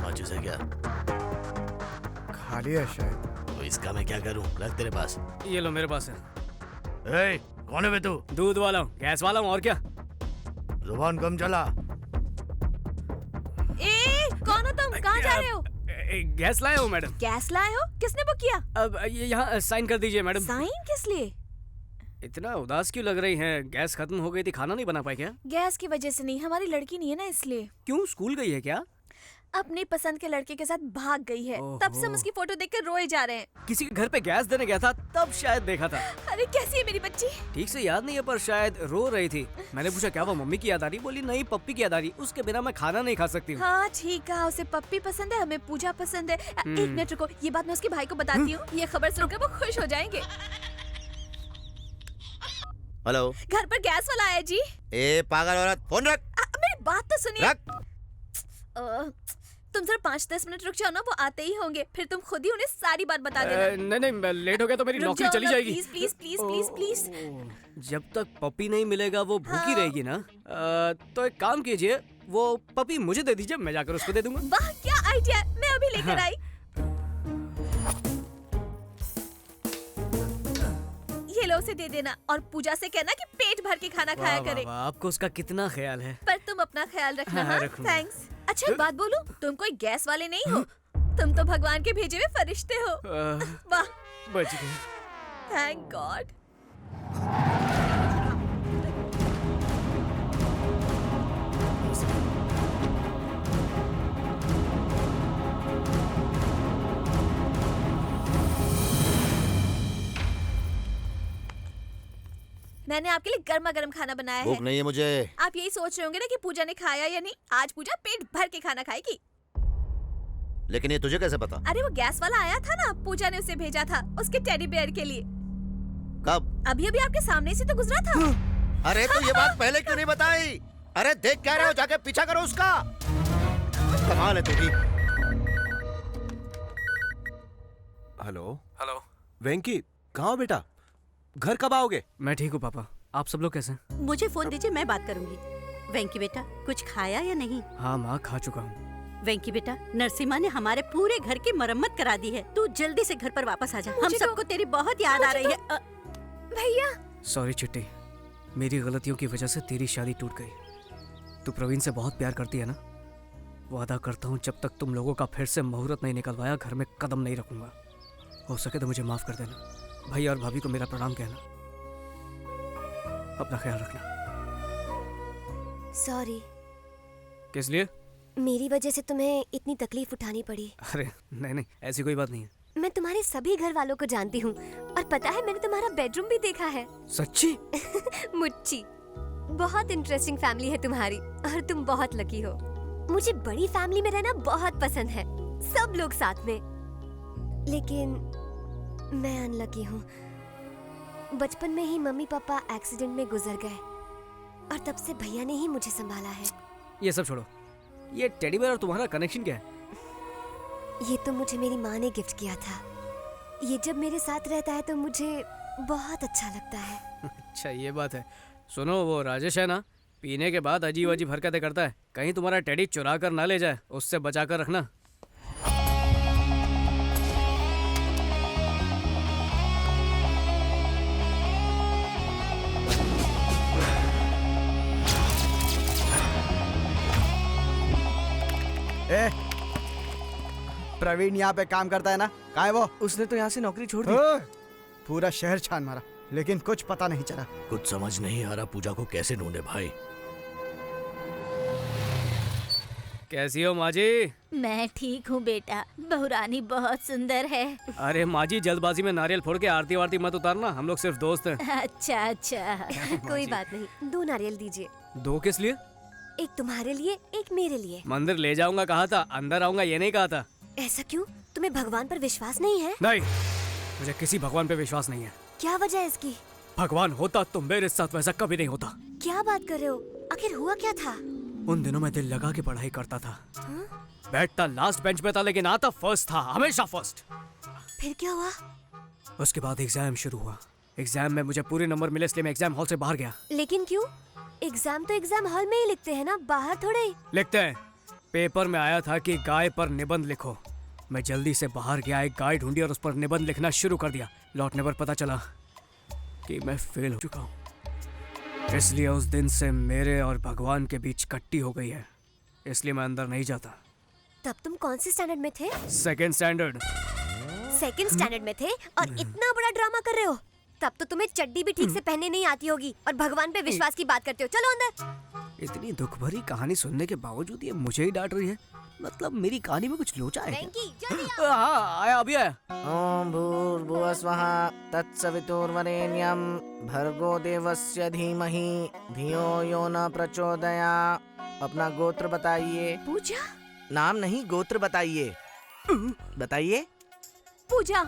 माचिस है क्या? खाली है शायद। तो इसका मैं क्या करूं? रख तेरे पास। ये लो, मेरे पास है। ए, कौन है बे तू? दूध वाला हूँ, गैस वाला हूँ, और क्या? जुबान कम चला। ए, कौन हो तुम? कहाँ जा रहे हो? गैस लाया हूँ मैडम। गैस लाए हो? किसने बुक किया? अब ये यहाँ साइन कर दीजिए मैडम। साइन किस लिए? इतना उदास क्यों लग रही हैं? गैस खत्म हो गई थी, खाना नहीं बना पाए क्या? गैस की वजह से नहीं, हमारी लड़की नहीं है ना इसलिए। क्यों, स्कूल गई है क्या? अपनी पसंद के लड़के के साथ भाग गई है। तब से हम उसकी फोटो देखकर रोए जा रहे हैं। किसी के घर पे गैस देने गया था, तब शायद देखा था। अरे कैसी है मेरी बच्ची? ठीक से याद नहीं है, पर शायद रो रही थी। मैंने पूछा क्या वो मम्मी की याद आ रही? बोली नहीं, पप्पी की याद आ रही। उसके बिना मैं खाना नहीं खा सकती हूँ। हाँ ठीक है, उसे पप्पी पसंद है, हमें पूजा पसंद है। एक मिनट रुको, ये बात मैं उसके भाई को बताती हूँ। ये खबर सुनकर वो खुश हो जाएंगे। हेलो, घर पर गैस वाला आया जी। ए पागल औरत, फोन रख। मेरी बात तो सुनिए। रख। तुम जरा 5-10 मिनट रुक जाओ ना, वो आते ही होंगे। फिर तुम खुद ही उन्हें सारी बात बता देना। नहीं, लेट हो गया तो मेरी नौकरी चली जाएगी। Please please please please please. जब तक पपी नहीं मिलेगा वो भूखी रहेगी ना। तो एक काम कीजिए, वो पपी मुझे दे दीजिए, मैं जाकर उसको दे दूंगा। वाह क्या आइडिया है, मैं अभी लेकर आई। ये लो, उसे दे देना और पूजा से कहना कि पेट भर के खाना खाया करे। आपको उसका कितना ख्याल है। पर तुम अपना ख्याल रखना। हाँ, थैंक्स। अच्छा एक बात बोलूं, तुम कोई गैस वाले नहीं हो, तुम तो भगवान के भेजे हुए फरिश्ते हो। वाह, बच गए। Thank God. मैंने आपके लिए गर्मा गर्म खाना बनाया भूख है। नहीं है मुझे। आप यही सोच रहे होंगे ना कि पूजा ने खाया या नहीं। आज पूजा पेट भर के खाना खाएगी। लेकिन ये तुझे कैसे पता? अरे वो गैस वाला आया था ना, पूजा ने उसे भेजा था उसके टेडी बेयर के लिए। कब? अभी अभी आपके सामने से तो गुजरा था। अरे तो ये बात पहले क्यों नहीं बताई? अरे देख क्या रहे हो, जाके पीछा करो उसका। कमाल है तेरी। हेलो हेलो, वेंकी कहाँ हो बेटा? घर कब आओगे? मैं ठीक हूँ पापा, आप सब लोग कैसे? मुझे फोन दीजिए, मैं बात करूंगी। वेंकी बेटा, कुछ खाया या नहीं? हाँ माँ, खा चुका हूँ। वेंकी बेटा, नरसिम्हा ने हमारे पूरे घर की मरम्मत करा दी है। तू जल्दी से घर पर वापस आ जा। हम सबको तेरी बहुत याद आ रही है। भैया सॉरी चिट्टी, मेरी गलतियों की वजह से तेरी शादी टूट गई। तू प्रवीण से बहुत प्यार करती है ना? वादा करता हूँ जब तक तुम लोगों का फिर से मुहूर्त नहीं निकलवाया, घर में कदम नहीं रखूंगा। हो सके तो मुझे माफ कर देना। भैया और भाभी को मेरा प्रणाम कहना। अपना ख्याल रखना। सॉरी। किस लिए? मेरी वजह से तुम्हें इतनी तकलीफ उठानी पड़ी। अरे नहीं, ऐसी कोई बात नहीं है। मैं तुम्हारे सभी घर वालों को जानती हूँ, और पता है मैंने तुम्हारा बेडरूम भी देखा है। सच्ची? मुच्ची, बहुत इंटरेस्टिंग फैमिली है तुम्हारी, और तुम बहुत लकी हो। मुझे बड़ी फैमिली में रहना बहुत पसंद है, सब लोग साथ में। लेकिन मैं अनलकी हूँ। बचपन में ही मम्मी पापा एक्सीडेंट में गुजर गए, और तब से भैया ने ही मुझे संभाला है। ये सब छोड़ो, ये टेडी बेयर और तुम्हारा कनेक्शन क्या है? ये तो मुझे मेरी माँ ने गिफ्ट किया था। ये जब मेरे साथ रहता है तो मुझे बहुत अच्छा लगता है। अच्छा ये बात है। सुनो, वो राजेश है ना, पीने के बाद अजीब अजीब हरकतें करता है। कहीं तुम्हारा टेडी चुरा कर ना ले जाए, उससे बचा कर रखना। प्रवीण यहाँ पे काम करता है ना? कहाँ है वो? उसने तो यहाँ से नौकरी छोड़ दी। पूरा शहर छान मारा, लेकिन कुछ पता नहीं चला। कुछ समझ नहीं आ रहा पूजा को कैसे ढूंढे भाई। कैसी हो माँ जी? मैं ठीक हूँ बेटा, बहुरानी बहुत सुंदर है। अरे माँ जी, जल्दबाजी में नारियल फोड़ के आरती वारती मत उतारना, हम लोग सिर्फ दोस्त हैं। अच्छा अच्छा। कोई बात नहीं, 2 नारियल दीजिए। 2 किस लिए? एक तुम्हारे लिए, एक मेरे लिए। मंदिर ले जाऊंगा कहा था, अंदर आऊंगा ये नहीं कहा था। ऐसा क्यों? तुम्हें भगवान पर विश्वास नहीं है? नहीं, मुझे किसी भगवान पे विश्वास नहीं है। क्या वजह है इसकी? भगवान होता तो मेरे साथ वैसा कभी नहीं होता। क्या बात कर रहे हो? आखिर हुआ क्या था? उन दिनों मैं दिल लगा के पढ़ाई करता था। हाँ? बैठता लास्ट बेंच पे था लेकिन आता फर्स्ट था, हमेशा फर्स्ट। फिर क्या हुआ? उसके बाद एग्जाम शुरू हुआ। एग्जाम में मुझे पूरे नंबर मिले इसलिए मैं एग्जाम हॉल से बाहर गया। लेकिन क्यों? एग्जाम तो एग्जाम हॉल में ही लिखते हैं ना, बाहर थोड़े। लिखते हैं। पेपर में आया था कि गाय पर निबंध लिखो। मैं जल्दी से बाहर गया, एक गाय ढूंढी और उस पर निबंध लिखना शुरू कर दिया। लौटने पर पता चला कि मैं फेल हो चुका हूँ। इसलिए उस दिन से मेरे और भगवान के बीच कट्टी हो गई है। इसलिए मैं अंदर नहीं जाता। तब तुम कौन से स्टैंडर्ड में थे? Second standard. सेकंड स्टैंडर्ड में थे और इतना बड़ा ड्रामा कर रहे हो? तब तो तुम्हें चड्डी भी ठीक से पहनने नहीं आती होगी और भगवान पे विश्वास की बात करते हो। चलो अंदर। इतनी दुख भरी कहानी सुनने के बावजूद ये मुझे ही डांट रही है। मतलब मेरी कहानी में कुछ लोचा है क्या? हाँ, आया अभी आया। ओम भूर्भुवस्वः तत्सवितुर्वरेण्यं भर्गो देवस्य धीमहि धियो यो न प्रचोदयात्। अपना गोत्र बताइए। पूजा? नाम नहीं, गोत्र बताइए। बताइए। पूजा।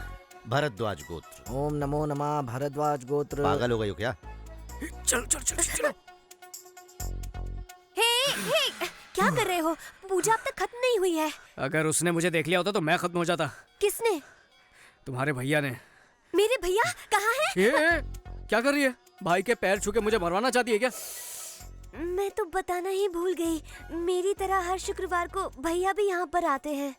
भरद्वाज गोत्र। ओम नमो नमः भरद्वाज गोत्र। पागल हो गई हो क्या? चलो चलो चलो चलो। हे, क्या कर रहे हो? पूजा अब तक खत्म नहीं हुई है। अगर उसने मुझे देख लिया होता तो मैं खत्म हो जाता। किसने? तुम्हारे भैया ने। मेरे भैया कहाँ है? ये क्या कर रही है? भाई के पैर छू के मुझे मरवाना चाहती है क्या? मैं तो बताना ही भूल गई। मेरी तरह हर शुक्रवार को भैया भी यहाँ पर आते हैं।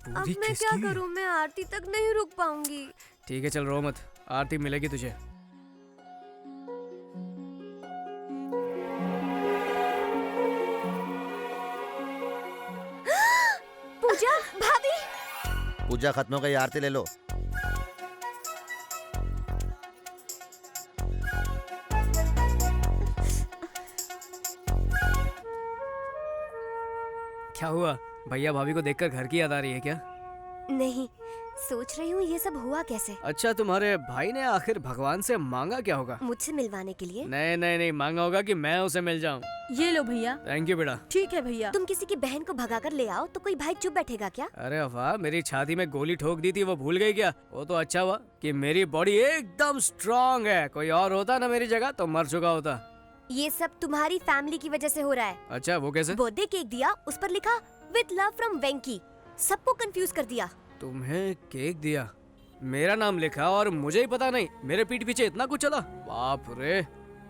अब मैं क्या करूँ? मैं आरती तक नहीं रुक पाऊंगी। ठीक है चल रो मत, आरती मिलेगी तुझे। पूजा भाभी। पूजा खत्म हो गई, आरती ले लो। क्या हुआ? भैया भाभी को देखकर घर की याद आ रही है क्या? नहीं, सोच रही हूँ ये सब हुआ कैसे। अच्छा, तुम्हारे भाई ने आखिर भगवान से मांगा क्या होगा? मुझसे मिलवाने के लिए। नहीं नहीं नहीं, मांगा होगा कि मैं उसे मिल जाऊँ। ये लो भैया। थैंक यू बेटा। ठीक है भैया। तुम किसी की बहन को भगा कर ले आओ तो कोई भाई चुप बैठेगा क्या? अरे वाह, मेरी छाती में गोली ठोक दी थी वो भूल गई क्या? वो तो अच्छा हुआ कि मेरी बॉडी एकदम स्ट्रांग है। कोई और होता ना मेरी जगह तो मर चुका होता। ये सब तुम्हारी फैमिली की वजह से हो रहा है। अच्छा, वो कैसे? बर्थडे केक दिया, उस पर लिखा विद लव फ्रॉम वेंकी। सबको कंफ्यूज कर दिया। तुम्हें केक दिया, मेरा नाम लिखा और मुझे ही पता नहीं। मेरे पीठ पीछे इतना कुछ चला, बाप रे।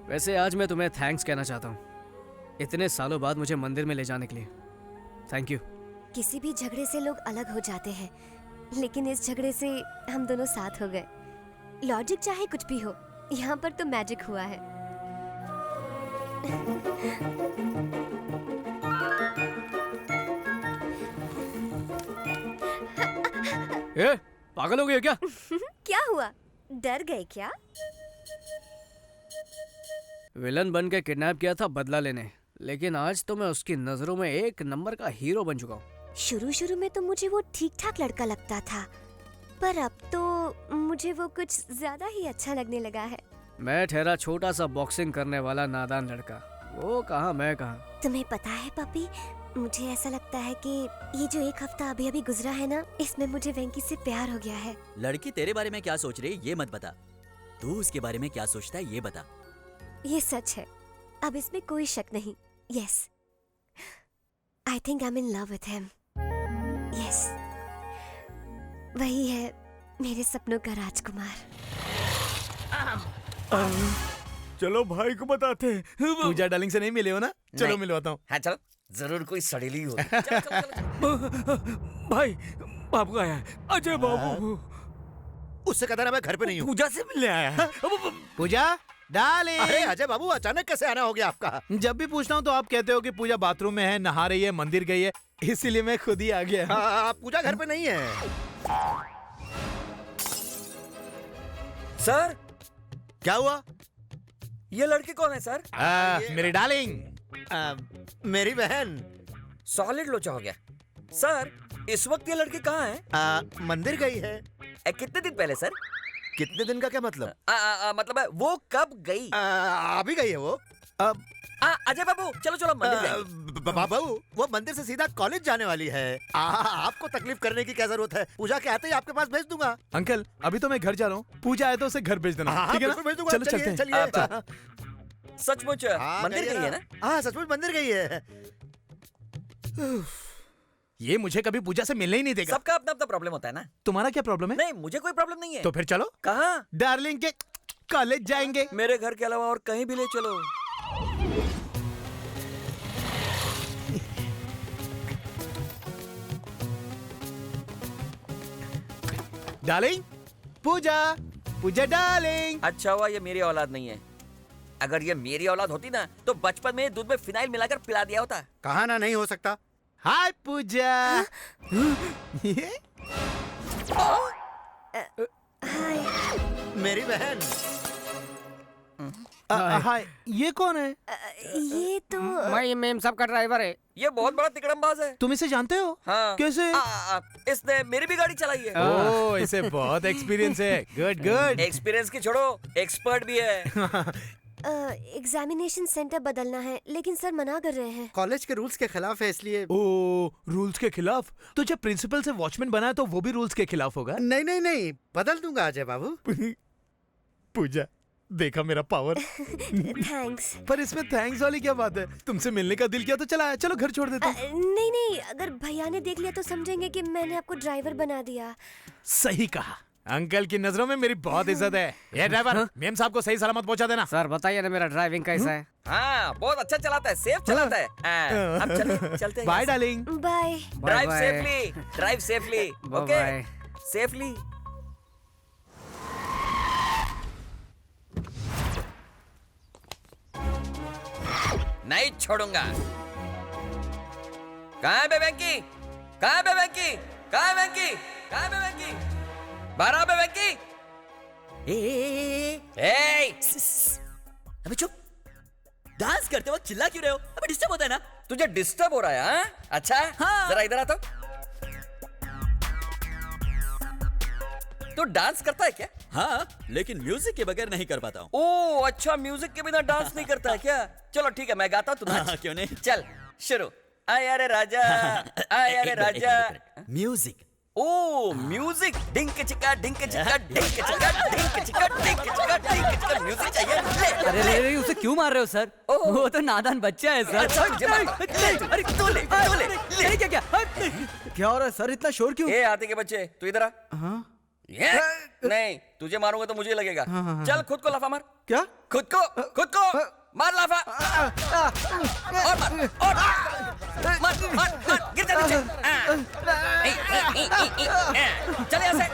वैसे आज मैं तुम्हें थैंक्स कहना चाहता हूँ, इतने सालों बाद मुझे मंदिर में ले जाने के लिए। Thank you. किसी भी झगड़े से लोग अलग हो जाते हैं, लेकिन इस झगड़े से हम दोनों साथ हो गए। लॉजिक चाहे कुछ भी हो, यहाँ पर तो मैजिक हुआ है। ए, पागल हो गई हो क्या? क्या हुआ? डर गए क्या? विलन बन के किडनैप किया था बदला लेने, लेकिन आज तो मैं उसकी नजरों में एक नंबर का हीरो बन चुका हूँ। शुरू में तो मुझे वो ठीक ठाक लड़का लगता था, पर अब तो मुझे वो कुछ ज्यादा ही अच्छा लगने लगा है। मैं ठहरा छोटा सा बॉक्सिंग करने वाला नादान लड़का, वो कहाँ मैं कहाँ। तुम्हें पता है पपी, मुझे ऐसा लगता है कि ये जो एक हफ्ता अभी अभी गुजरा है ना, इसमें मुझे वेंकी से प्यार हो गया है। लड़की तेरे बारे में क्या सोच रही है ये मत बता, तू उसके बारे में क्या सोचता है ये बता। ये सच है, अब इसमें कोई शक नहीं। Yes, I think I am in love with him. Yes, वही है मेरे सपनों का राजकुमार। चलो भाई को बताते हैं। पूजा डार्लिंग से नहीं मिले हो ना? चलो नहीं। मिलवाता हूँ। हाँ चलो, जरूर कोई सड़ेली होगी। भाई बाबू आया है, अजय बाबू। उससे कहता ना मैं घर पे नहीं हूँ। पूजा से मिलने आया है। पूजा डार्लिंग। अरे अजय बाबू, अचानक कैसे आना हो गया आपका? जब भी पूछता हूँ तो आप कहते हो कि पूजा बाथरूम में है, नहा रही है, मंदिर गई है, इसीलिए मैं खुद ही आ गया। आप पूजा घर पे नहीं है। सर क्या हुआ? ये लड़की कौन है सर? मेरी डार्लिंग, मेरी बहन। सॉलिड लोचा हो गया। सर इस वक्त ये लड़की कहाँ है? मंदिर गई है। कितने दिन पहले सर? कितने दिन का क्या मतलब? मतलब है वो कब गई? अभी गई है वो। अजय बाबू चलो चलो मंदिर जाएंगे। बाबू वो मंदिर से सीधा कॉलेज जाने वाली है। आपको तकलीफ करने की क्या जरूरत है? पूजा के आते ही आपके पास भेज दूंगा। अंकल अभी तो मैं घर जा रहा हूँ, पूजा आए तो उसे घर भेज देना, ठीक है ना? भेज दूंगा। चलो चलते हैं। चलिए। सचमुच मंदिर गई है ना? हाँ सचमुच मंदिर गई है। ये मुझे कभी पूजा से मिलने ही नहीं देगा। सबका अपना अपना प्रॉब्लम होता है ना। तुम्हारा क्या प्रॉब्लम है? नहीं मुझे कोई प्रॉब्लम नहीं है। तो फिर चलो। कहाँ? डार्लिंग के कॉलेज जाएंगे। मेरे घर के अलावा और कहीं भी ले चलो। डार्लिंग, पूजा, पूजा डार्लिंग। अच्छा हुआ ये मेरी औलाद नहीं है। अगर ये मेरी औलाद होती ना तो बचपन में दूध में फिनाइल मिलाकर पिला दिया होता। कहा ना नहीं हो सकता। हाय पूजा। मेरी बहन। हाय, ये कौन है? ये तो मैं मेम साहब का ड्राइवर है। ये बहुत बड़ा तिकड़मबाज है। तुम इसे जानते हो? हाँ। कैसे? इसने मेरी भी गाड़ी चलाई है। ओह, इसे बहुत एक्सपीरियंस है। Good good. एक्सपीरियंस की छोड़ो, एक्सपर्ट भी है। एग्जामिनेशन सेंटर बदलना है, लेकिन सर मना कर रहे हैं। कॉलेज के रूल्स के खिलाफ है इसलिए। ओह, रूल्स के खिलाफ? तो जब प्रिंसिपल से वॉचमैन बना तो वो भी रूल्स के खिलाफ होगा? नहीं नहीं नहीं, बदल दूंगा अजय बाबू। पूजा, देखा मेरा पावर। थैंक्स। पर इसमें थैंक्स वाली क्या बात है? तुमसे मिलने का दिल किया तो चला, चलो घर छोड़ देता हूँ। नहीं नहीं, अगर भैया ने देख लिया तो समझेंगे कि मैंने आपको ड्राइवर बना दिया। सही कहा। अंकल की नजरों में मेरी बहुत इज्जत है। ये ड्राइवर, मेम साहब को सही सलामत पहुंचा देना। सर बताइए ना मेरा ड्राइविंग कैसा है? हाँ बहुत अच्छा चलाता है, सेफ चलाता है। अब चलते हैं। Bye darling. Bye. Drive safely, drive safely. Okay, safely. नहीं छोड़ूंगा। कहाँ है बे वेंकी? कहाँ है बे वेंकी? कहाँ है वेंकी? कहाँ है बे वेंकी? बाहर आ बे वेंकी। अबे चुप। डांस करते वक्त चिल्ला क्यों रहे हो? अबे डिस्टर्ब होता है ना। तुझे डिस्टर्ब हो रहा है? हाँ? अच्छा हाँ। जरा इधर आ तो। तू डांस करता है क्या? हाँ, लेकिन म्यूजिक के बगैर नहीं कर पाता हूँ। ओह अच्छा, म्यूजिक के बिना डांस नहीं करता है क्या? चलो ठीक है, मैं गाता हूँ, तू नाच। क्यों नहीं? चल शुरू। आया रे राजा, आया रे राजा। म्यूजिक। ओ म्यूजिक। डिंक चिका डिंक चिका डिंक चिका डिंक चिका डिंक चिका डिंक चिका। म्यूजिक चाहिए। अरे उसे क्यों मार रहे हो सर? वो तो नादान बच्चा है सर। अरे तू ले क्या क्या हो रहा है सर? इतना शोर क्यों? ए आते के बच्चे, तू इधर आ। नहीं, तुझे मारूंगा तो मुझे लगेगा। चल खुद को लाफा मार। क्या? खुद को मार लाफा। और मार गिर जा नीचे। चल यहाँ से।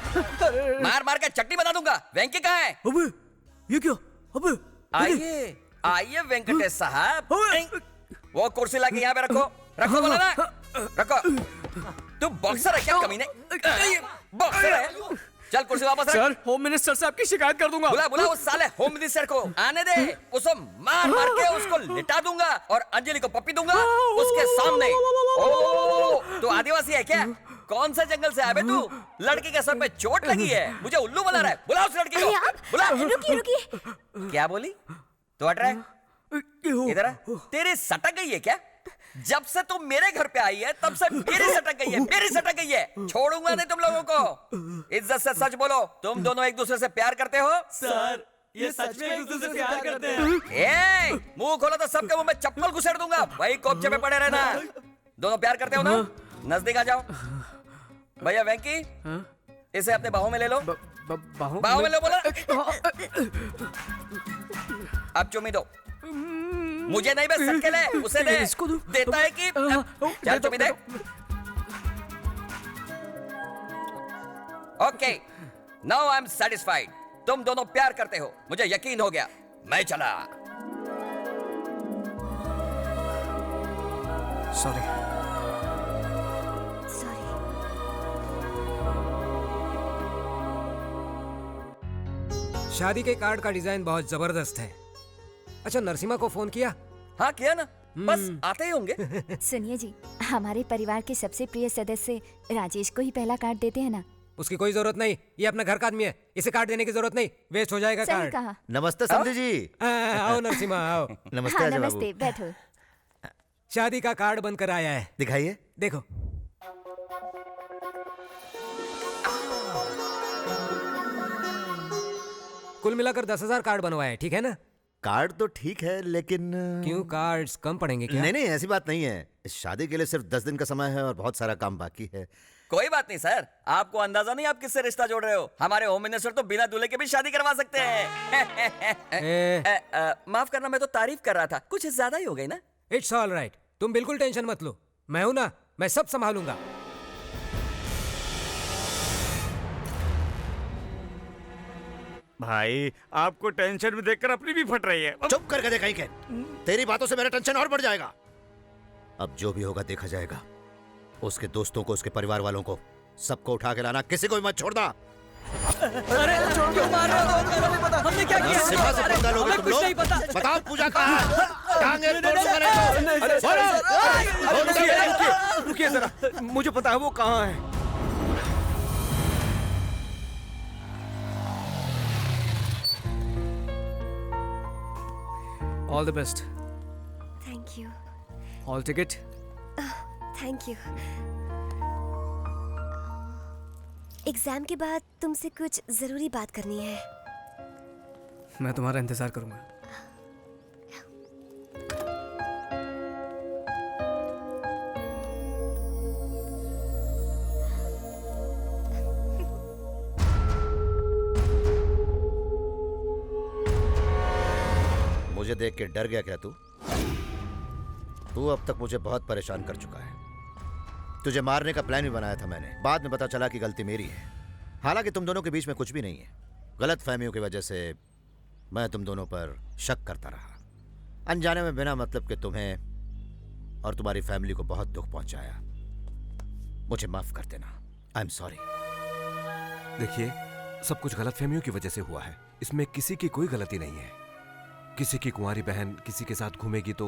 मार के चट्टी बना दूंगा। वेंकी कहाँ है? अबे ये क्या? अबे आइए वेंकटेश साहब। वो कुर्सी लाके यहाँ पे रखो बोला ना। रखो। तू बॉक्सर है क्या कमीने? बॉक्सर है? चल कुर्सी वापस रख। सर, होम मिनिस्टर से आपकी शिकायत कर दूंगा। बुला उस साले होम मिनिस्टर को। आने दे। उसको मार के उसको लिटा दूंगा और अंजलि को पप्पी दूंगा उसके सामने। ओ तू आदिवासी है क्या? कौन सा जंगल से आया बे तू? लड़की के सर पे चोट लगी है, मुझे उल्लू बना रहा है। बुला उस लड़की को। बुला। रुकिए। क्या बोली? तो हट रहा है? इधर आ। तेरी सटक गई है क्या? जब से तुम मेरे घर पे आई है तब से मेरी सटक गई है। छोड़ूंगा नहीं तुम लोगों को। इज्जत से सच बोलो, तुम दोनों एक दूसरे से प्यार करते हो? सर, ये सच में एक दूसरे से प्यार करते हैं। मुंह खोलो तो सबके मुंह में चप्पल घुसेड़ दूंगा। वही कोपचे पे पड़े रहना। दोनों प्यार करते हो ना? नजदीक आ जाओ। भैया वेंकी, इसे अपने बाहों में ले लो। बाहों में लो बोला। अब चुमी दो। मुझे नहीं, बस सबके ले। उसे दे। देता है कि चल चुमी दे। Okay, now I am satisfied. तुम दोनों प्यार करते हो, मुझे यकीन हो गया। मैं चला। सॉरी। शादी के कार्ड का डिजाइन बहुत जबरदस्त है। अच्छा, नरसिम्हा को फोन किया? हाँ किया ना, बस आते ही होंगे। सुनिए जी, हमारे परिवार के सबसे प्रिय सदस्य राजेश को ही पहला कार्ड देते हैं ना। उसकी कोई जरूरत नहीं, ये अपना घर का आदमी है, इसे कार्ड देने की जरूरत नहीं, वेस्ट हो जाएगा सही कार्ड। कहा। नमस्ते समधी जी। आओ नरसिम्हा आओ। नमस्ते हाँ, अजय बाबू। नमस्ते, बैठो। शादी का कार्ड बनकर आया है। दिखाइए। देखो। कुल मिलाकर 10,000 कार्ड बनवाए हैं, ठीक है ना? कार्ड तो ठीक है, लेकिन क्यों, कार्ड्स कम पड़ेंगे क्या? नहीं नहीं, ऐसी बात नहीं है। इस शादी के लिए सिर्फ 10 दिन का समय है और बहुत सारा काम बाकी है। कोई बात नहीं सर, आपको अंदाजा नहीं आप किससे रिश्ता जोड़ रहे हो। हमारे होम मिनिस्टर तो बिना दूल्हे के भी शादी करवा सकते हैं। माफ करना, मैं तो तारीफ कर रहा था, कुछ ज्यादा ही हो गई ना। इट्स ऑल राइट, तुम बिल्कुल टेंशन मत लो, मैं हूं ना, मैं सब संभालूंगा। भाई आपको टेंशन में देखकर अपनी भी फट रही है। चुप कर गधे कहीं के। तेरी बातों से मेरा टेंशन और बढ़ जाएगा। अब जो भी होगा देखा जाएगा। उसके दोस्तों को, उसके परिवार वालों को, सबको उठा के लाना, किसी को भी मत छोड़ना। अरे क्यों मार रहे हो? हमने क्या किया? सिम्हा से पंगा लोगे तुम लोग? बताओ पूजा कहाँ है? टांगे तोड़ दूंगा नहीं तो। रुकिए जरा, मुझे पता है वो कहाँ है। All the best. Thank you. All ticket. Thank you. Exam के बाद तुमसे कुछ जरूरी बात करनी है। मैं तुम्हारा इंतजार करूंगा। मुझे देख के डर गया क्या तू? तू अब तक मुझे बहुत परेशान कर चुका है। तुझे मारने का प्लान भी बनाया था मैंने, बाद में पता चला कि गलती मेरी है। हालांकि तुम दोनों के बीच में कुछ भी नहीं है। गलत फहमियों की वजह से मैं तुम दोनों पर शक करता रहा, अनजाने में, बिना मतलब के तुम्हें और तुम्हारी फैमिली को बहुत दुख पहुंचाया। मुझे माफ कर देना। I am sorry. देखिए, सब कुछ गलतफहमियों की वजह से हुआ है। इसमें किसी की कोई गलती नहीं है। किसी की कुंवारी बहन किसी के साथ घूमेगी तो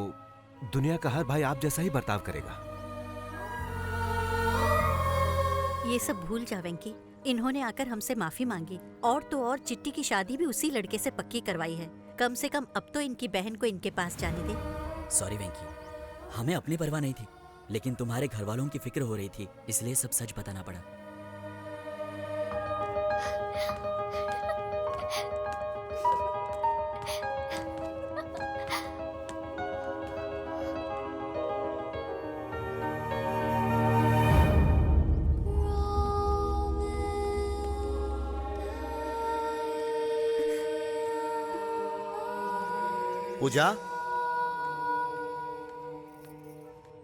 दुनिया का हर भाई आप जैसा ही बर्ताव करेगा। ये सब भूल जा वेंकी। इन्होंने आकर हमसे माफी मांगी और तो और चिट्टी की शादी भी उसी लड़के से पक्की करवाई है। कम से कम अब तो इनकी बहन को इनके पास जाने दे। सॉरी वेंकी, हमें अपनी परवाह नहीं थी, लेकिन तुम्हारे घर वालों की फिक्र हो रही थी, इसलिए सब सच बताना पड़ा। पूजा,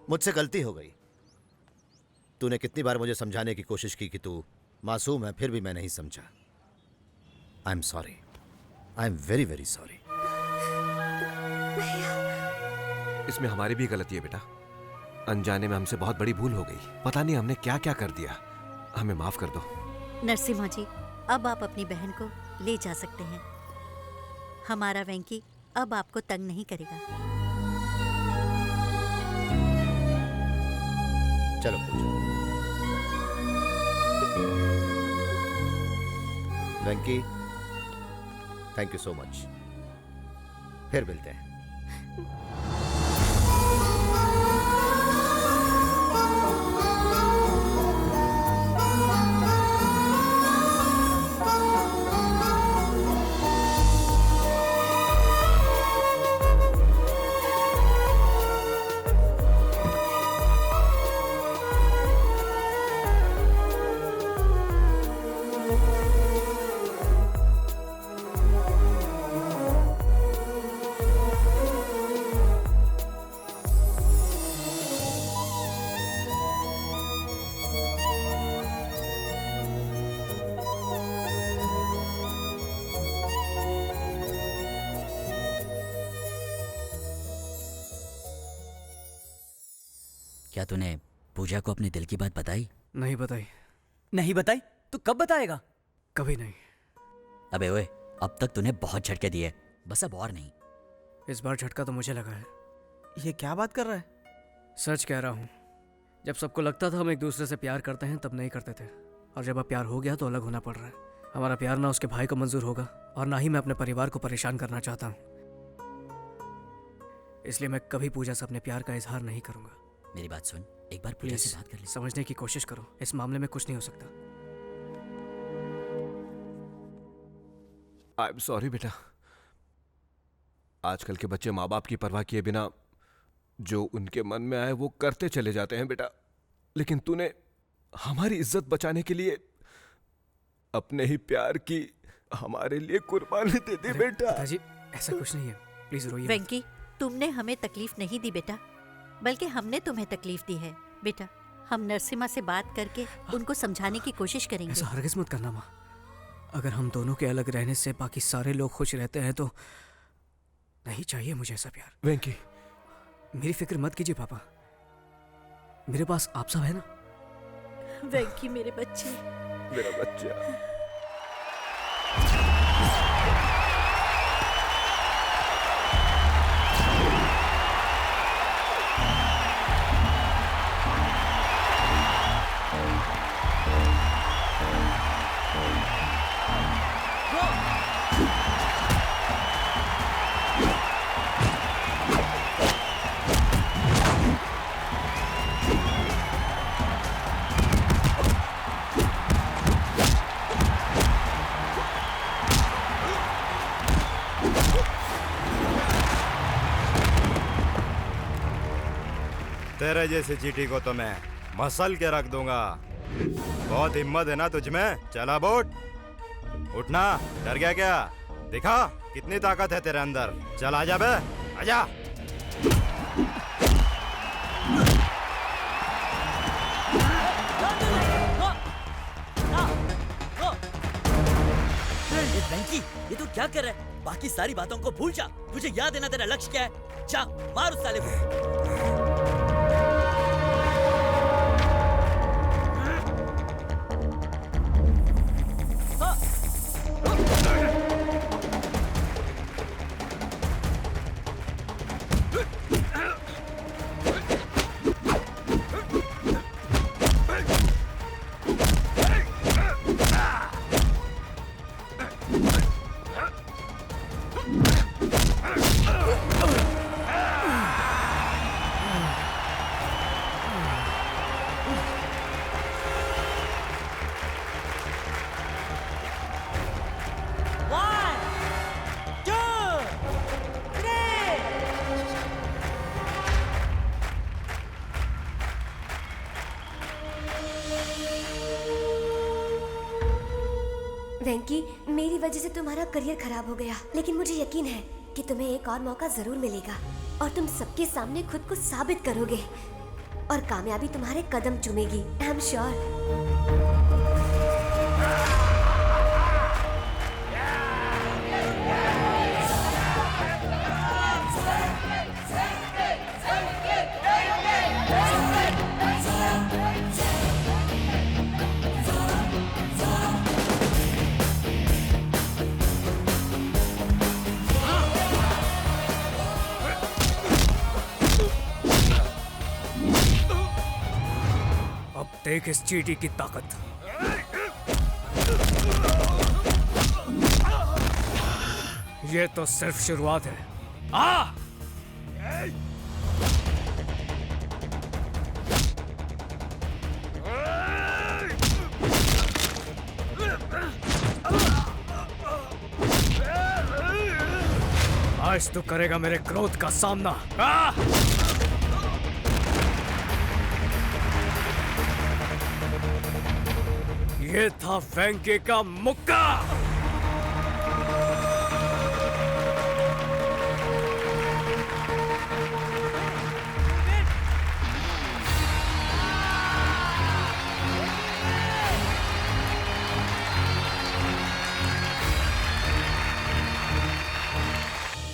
मुझसे गलती हो गई। तूने कितनी बार मुझे समझाने की कोशिश की कि तू मासूम है, फिर भी मैं नहीं समझा। I am sorry. I am very very sorry. इसमें हमारी भी गलती है बेटा। अनजाने में हमसे बहुत बड़ी भूल हो गई। पता नहीं हमने क्या क्या कर दिया। हमें माफ कर दो। नरसिम्हा जी, अब आप अपनी बहन को ले जा सकते हैं। हमारा वेंकी अब आपको तंग नहीं करेगा। चलो पूजा। वेंकी, थैंक यू सो मच। फिर मिलते हैं। क्या तूने पूजा को अपने दिल की बात बताई? नहीं बताई। नहीं बताई? तो कब बताएगा? कभी नहीं। अबे ओए, अब तक तूने बहुत झटके दिए, बस अब और नहीं। इस बार झटका तो मुझे लगा है। ये क्या बात कर रहा है? सच कह रहा हूँ। जब सबको लगता था हम एक दूसरे से प्यार करते हैं तब नहीं करते थे, और जब अब प्यार हो गया तो अलग होना पड़ रहा है। हमारा प्यार ना उसके भाई को मंजूर होगा और ना ही मैं अपने परिवार को परेशान करना चाहता हूँ। इसलिए मैं कभी पूजा से अपने प्यार का इजहार नहीं करूंगा। मेरी बात सुन, एक बार पूजा से बात कर ले। समझने की कोशिश करो, इस मामले में कुछ नहीं हो सकता। आई एम सॉरी बेटा। आजकल के बच्चे माँ बाप की परवाह किए बिना जो उनके मन में आए वो करते चले जाते हैं बेटा। लेकिन तूने हमारी इज्जत बचाने के लिए अपने ही प्यार की हमारे लिए कुर्बानी दे दी बेटा। पिताजी ऐसा कुछ नहीं है, प्लीज रोइए मत। वेंकी, तुमने हमें तकलीफ नहीं दी बेटा, बल्कि हमने तुम्हें तकलीफ दी है। बेटा, हम नरसिम्हा से बात करके उनको समझाने की कोशिश करेंगे। ऐसा हरगिज मत करना माँ। अगर हम दोनों के अलग रहने से बाकी सारे लोग खुश रहते हैं तो नहीं चाहिए मुझे ऐसा प्यार। वेंकी, मेरी फिक्र मत कीजिए पापा, मेरे पास आप सब है ना। वेंकी मेरे बच्चे, मेरा बच्चा। तेरे जैसी चीटी को तो मैं मसल के रख दूंगा। बहुत हिम्मत है ना तुझ में? चला बोट, उठना। डर गया क्या? दिखा कितनी ताकत है तेरे अंदर। चल आजा बे, आजा। वेंकी, ये तू क्या कर रहा है? बाकी सारी बातों को भूल जा। तुझे याद है ना तेरा लक्ष्य क्या है? जा मार उस साले को। वेंकी, मेरी वजह से तुम्हारा करियर खराब हो गया, लेकिन मुझे यकीन है कि तुम्हें एक और मौका जरूर मिलेगा और तुम सबके सामने खुद को साबित करोगे और कामयाबी तुम्हारे कदम चूमेगी। I am sure. देख इस चींटी की ताकत। ये तो सिर्फ शुरुआत है। आ! आज तू करेगा मेरे क्रोध का सामना। आ! ये था वेंकी का मुक्का।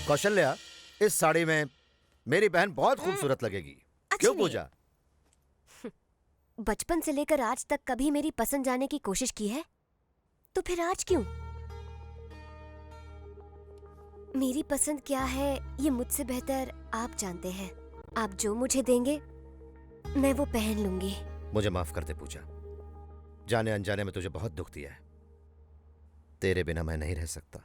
कौशल्या, इस साड़ी में मेरी बहन बहुत खूबसूरत लगेगी। क्यों पूजा? बचपन से लेकर आज तक कभी मेरी पसंद जाने की कोशिश की है? तो फिर आज क्यों? मेरी पसंद क्या है ये मुझसे बेहतर आप जानते हैं। आप जो मुझे देंगे मैं वो पहन लूंगी। मुझे माफ कर दे पूजा, जाने अनजाने में तुझे बहुत दुख दिया है। तेरे बिना मैं नहीं रह सकता।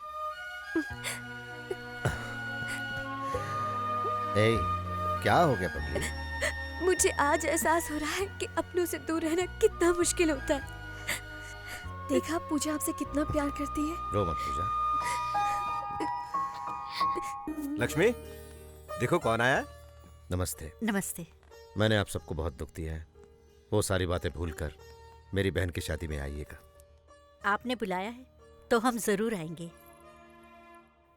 ए, क्या हो गया पगली? मुझे आज एहसास हो रहा है कि अपनों से दूर रहना कितना मुश्किल होता है। देखा पूजा आपसे कितना प्यार करती है। रो मत पूजा। लक्ष्मी, देखो कौन आया है। नमस्ते। नमस्ते। मैंने आप सबको बहुत दुख दिया है। वो सारी बातें भूलकर मेरी बहन की शादी में आइएगा। आपने बुलाया है तो हम जरूर आएंगे।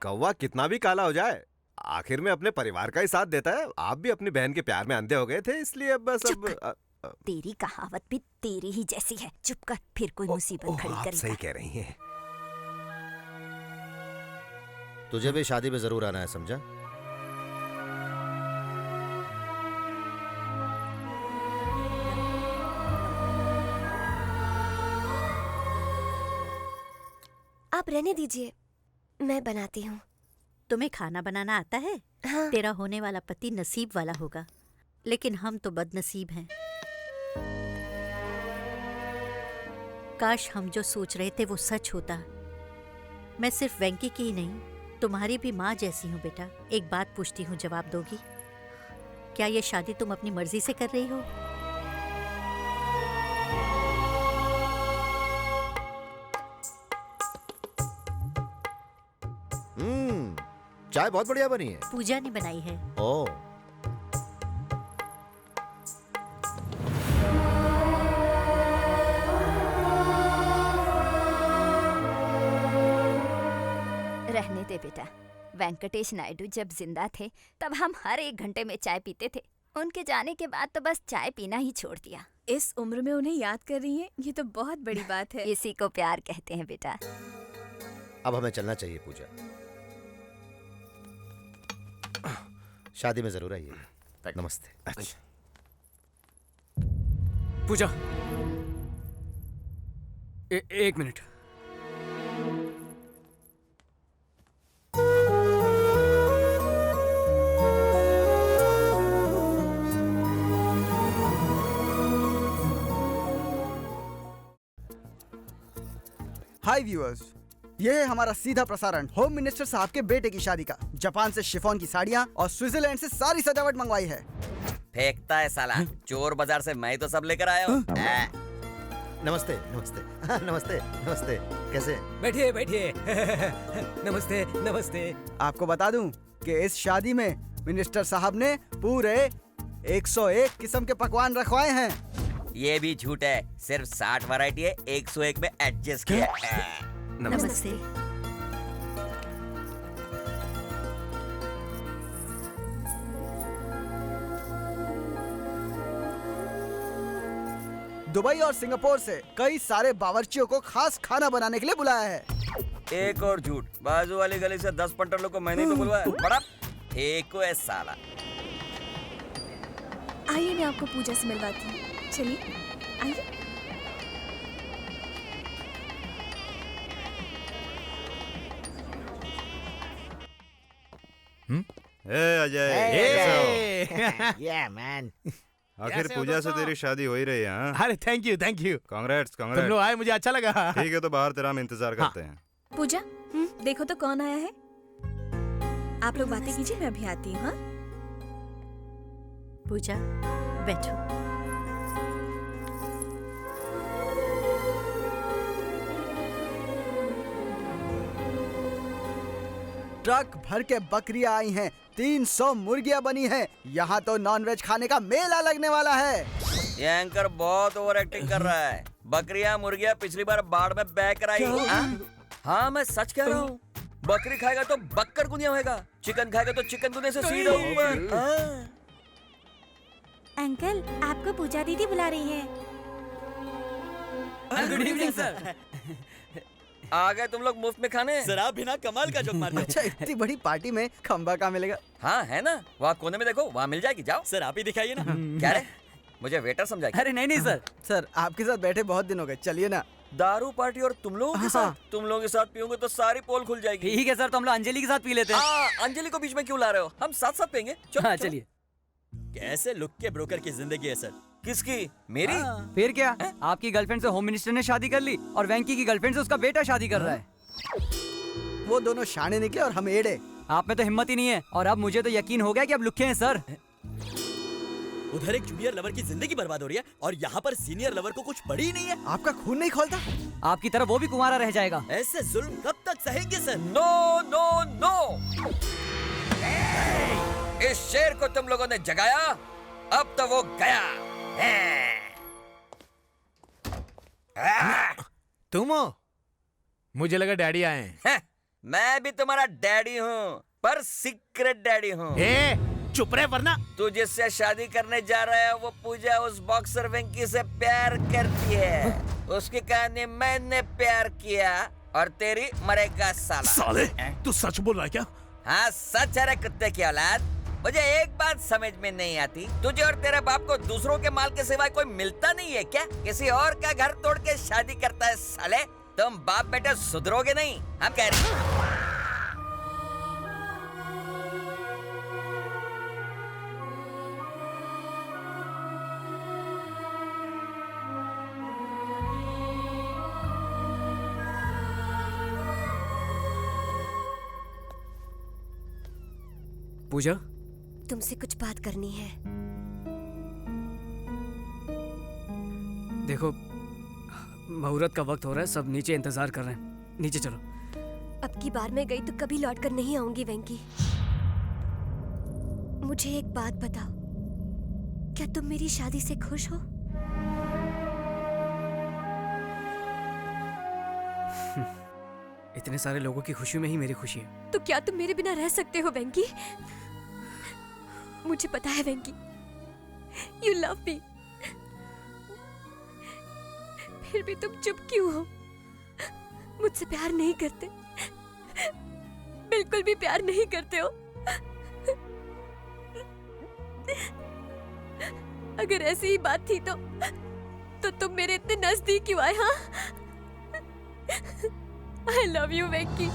कौवा कितना भी काला हो जाए, आखिर में अपने परिवार का ही साथ देता है। आप भी अपनी बहन के प्यार में अंधे हो गए थे, इसलिए अब बस अब तेरी कहावत भी तेरी ही जैसी है। चुप कर, फिर कोई मुसीबत खड़ी आप करेगा। सही कह रही हैं। तुझे भी शादी में जरूर आना है, समझा? आप रहने दीजिए, मैं बनाती हूँ। तुम्हें खाना बनाना आता है? हाँ। तेरा होने वाला पति नसीब वाला होगा, लेकिन हम तो बदनसीब हैं। काश हम जो सोच रहे थे वो सच होता। मैं सिर्फ वेंकी की ही नहीं, तुम्हारी भी माँ जैसी हूँ बेटा। एक बात पूछती हूँ, जवाब दोगी? क्या ये शादी तुम अपनी मर्जी से कर रही हो? चाय बहुत बढ़िया बनी है। पूजा ने बनाई है। ओह, रहने दे बेटा। वेंकटेश नायडू जब जिंदा थे तब हम हर 1 घंटे में चाय पीते थे। उनके जाने के बाद तो बस चाय पीना ही छोड़ दिया। इस उम्र में उन्हें याद कर रही हैं, ये तो बहुत बड़ी बात है। इसी को प्यार कहते हैं बेटा। अब हमें चलना चाहिए पूजा। शादी में जरूर आइए। नमस्ते। अच्छा। पूजा, एक मिनट। हाय व्यूअर्स, ये है हमारा सीधा प्रसारण होम मिनिस्टर साहब के बेटे की शादी का। जापान से शिफॉन की साड़ियाँ और स्विट्जरलैंड से सारी सजावट मंगवाई है। फेंकता है साला, चोर बाजार से मैं तो सब लेकर आया हूँ। नमस्ते नमस्ते नमस्ते नमस्ते। कैसे? बैठिए बैठिए। नमस्ते नमस्ते। आपको बता दूं कि इस शादी में मिनिस्टर साहब ने पूरे 101 किस्म के पकवान रखवाए हैं। ये भी झूठ है, सिर्फ 60 वैरायटी है, 101 में एडजस्ट किया है। नमस्ते। दुबई और सिंगापुर से कई सारे बावर्चियों को खास खाना बनाने के लिए बुलाया है। एक और झूठ, बाजू वाली गली से 10 पंटरों को मैंने तो बुलवाया। बड़ा फेंको है साला। आइए मैं आपको पूजा से मिलवाती हूँ। चलिए आइए। Ajay, Yeah, man. आखिर पूजा से तेरी शादी हो ही रही है। हाँ? अरे थैंक यू कांग्रेट्स तुम लोग आए, मुझे अच्छा लगा। ठीक है, तो बाहर तेरा हम इंतजार करते हैं। पूजा, देखो तो कौन आया है। आप लोग बातें कीजिए, मैं अभी आती हूँ। हाँ? पूजा, बैठो। ट्रक भर के बकरियां आई हैं, 300 मुर्गियां बनी हैं। यहाँ तो नॉनवेज खाने का मेला लगने वाला है। ये एंकर बहुत ओवर एक्टिंग कर रहा है। बकरियां मुर्गियां पिछली बार बाढ़ में बह कर आई। हाँ मैं सच कह रहा हूँ। बकरी खाएगा तो बक्कर गुनिया होगा, चिकन खाएगा तो चिकन गुनिया से सीधा ऊपर। अंकल, आपको पूजा दीदी बुला रही है। Good evening sir. आ गए तुम लोग मुफ्त में खाने। सर आप बिना कमाल का जोक मारते। अच्छा, इतनी बड़ी पार्टी में खंबा कहाँ मिलेगा? हाँ है ना, वहाँ कोने में देखो, वहाँ मिल जाएगी। जाओ सर, आप ही दिखाइए ना। क्या रे, मुझे वेटर समझा? अरे नहीं सर। सर आपके साथ बैठे बहुत दिन हो गए, चलिए ना। दारू पार्टी और तुम लोगों के साथ? तुम लोगों के साथ पीओगे तो सारी पोल खुल जाएगी। ठीक है सर, तो हम लोग अंजलि के साथ पी लेते हैं। अंजलि को बीच में क्यों ला रहे हो? हम साथ साथ पियेंगे। हाँ चलिए। कैसे लुक के ब्रोकर की जिंदगी है सर। किसकी? मेरी? फिर क्या, आपकी गर्लफ्रेंड से होम मिनिस्टर ने शादी कर ली और वेंकी की गर्लफ्रेंड से उसका बेटा शादी कर रहा है। वो दोनों शाने निकले और हम एड़े। आप में तो हिम्मत ही नहीं है और अब मुझे तो यकीन हो गया कि अब लुक्के हैं सर। उधर एक जूनियर लवर की जिंदगी बर्बाद हो रही है और यहाँ पर सीनियर लवर को कुछ पड़ी ही नहीं है। आपका खून नहीं खोलता? आपकी तरह वो भी कुंवारा रह जाएगा। ऐसे जुल्म कब तक सहेंगे सर? नो नो नो, इस शेर को तुम लोगों ने जगाया, अब तो वो गया। तुम हो? मुझे लगा डैडी आए हैं। मैं भी तुम्हारा डैडी हूँ, पर सीक्रेट डैडी हूँ। चुप रहे वरना। तू जिससे शादी करने जा रहा है वो पूजा उस बॉक्सर वेंकी से प्यार करती है। उसकी कहानी मैंने प्यार किया और तेरी मरेगा साला। साले, तू सच बोल रहा है क्या? हाँ सच है रे कुत्ते की औलाद। मुझे एक बात समझ में नहीं आती, तुझे और तेरे बाप को दूसरों के माल के सिवाय कोई मिलता नहीं है क्या? किसी और का घर तोड़ के शादी करता है साले। तुम बाप बेटे सुधरोगे नहीं, हम कह रहे हैं। पूजा, तुमसे कुछ बात करनी है। देखो मुहूर्त का वक्त हो रहा है, सब नीचे इंतजार कर रहे हैं, नीचे चलो। अब की बार मैं गई तो कभी लौट कर नहीं आऊंगी वेंकी। मुझे एक बात बताओ, क्या तुम मेरी शादी से खुश हो? इतने सारे लोगों की खुशी में ही मेरी खुशी है। तो क्या तुम मेरे बिना रह सकते हो वेंकी? मुझे पता है वेंकी, यू लव मी। फिर भी तुम चुप क्यों हो? मुझसे प्यार नहीं करते, बिल्कुल भी प्यार नहीं करते हो। अगर ऐसी ही बात थी तो तुम मेरे इतने नजदीक क्यों आए? हाँ, I love you, Venki.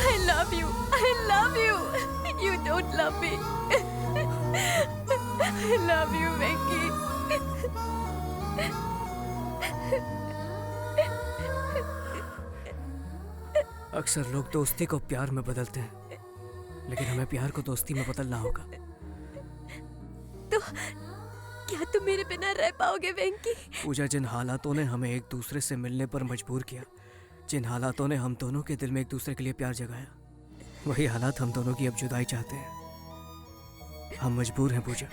I love you. I love you. You don't love me. I love you, Venki. अक्सर लोग दोस्ती को प्यार में बदलते हैं, लेकिन हमें प्यार को दोस्ती में बदलना होगा। तो क्या तुम मेरे बिना रह पाओगे वेंकी? पूजा, जिन हालातों ने हमें एक दूसरे से मिलने पर मजबूर किया, जिन हालातों ने हम दोनों के दिल में एक दूसरे के लिए प्यार जगाया, वही हालात हम दोनों की अब जुदाई चाहते हैं। हम मजबूर हैं पूजा।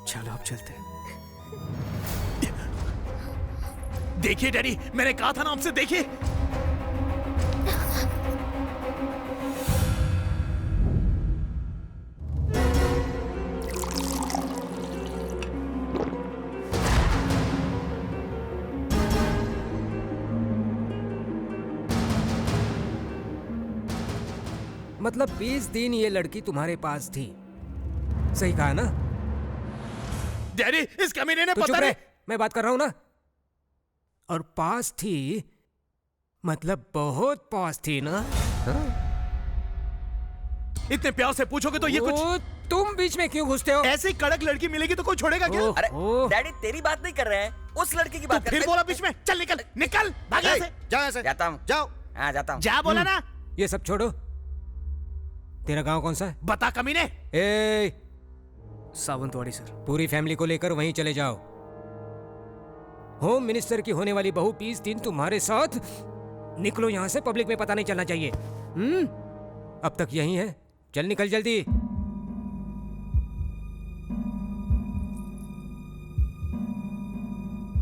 चलो अब चलते हैं। देखिए डैडी, मैंने कहा था ना आपसे, देखिए। मतलब 20 दिन ये लड़की तुम्हारे पास थी, सही कहा ना? डैडी, इस कमीने ने तो पता नहीं। मैं बात कर रहा हूं ना। और पास थी मतलब बहुत पास थी ना? हाँ? इतने प्यार से पूछोगे तो ये कुछ। तुम बीच में क्यों घुसते हो? ऐसी कड़क लड़की मिलेगी तो कोई छोड़ेगा क्या? अरे डैडी, तेरी बात नहीं कर रहे हैं, उस लड़की की बात कर रहे हैं। फिर बोला बीच में। चल निकल निकल, भाग यहाँ से। जाओ यहाँ से। जाता हूँ। जाओ। हाँ जाता हूँ। जा बोला ना। ये सब छोड़ो, तेरा गांव कौन सा है? बता कमीने। ए, सावंतवाड़ी सर। पूरी फैमिली को लेकर वहीं चले जाओ। होम मिनिस्टर की होने वाली बहू 20 दिन तुम्हारे साथ। निकलो यहाँ से, पब्लिक में पता नहीं चलना चाहिए। अब तक यहीं है, चल निकल जल्दी।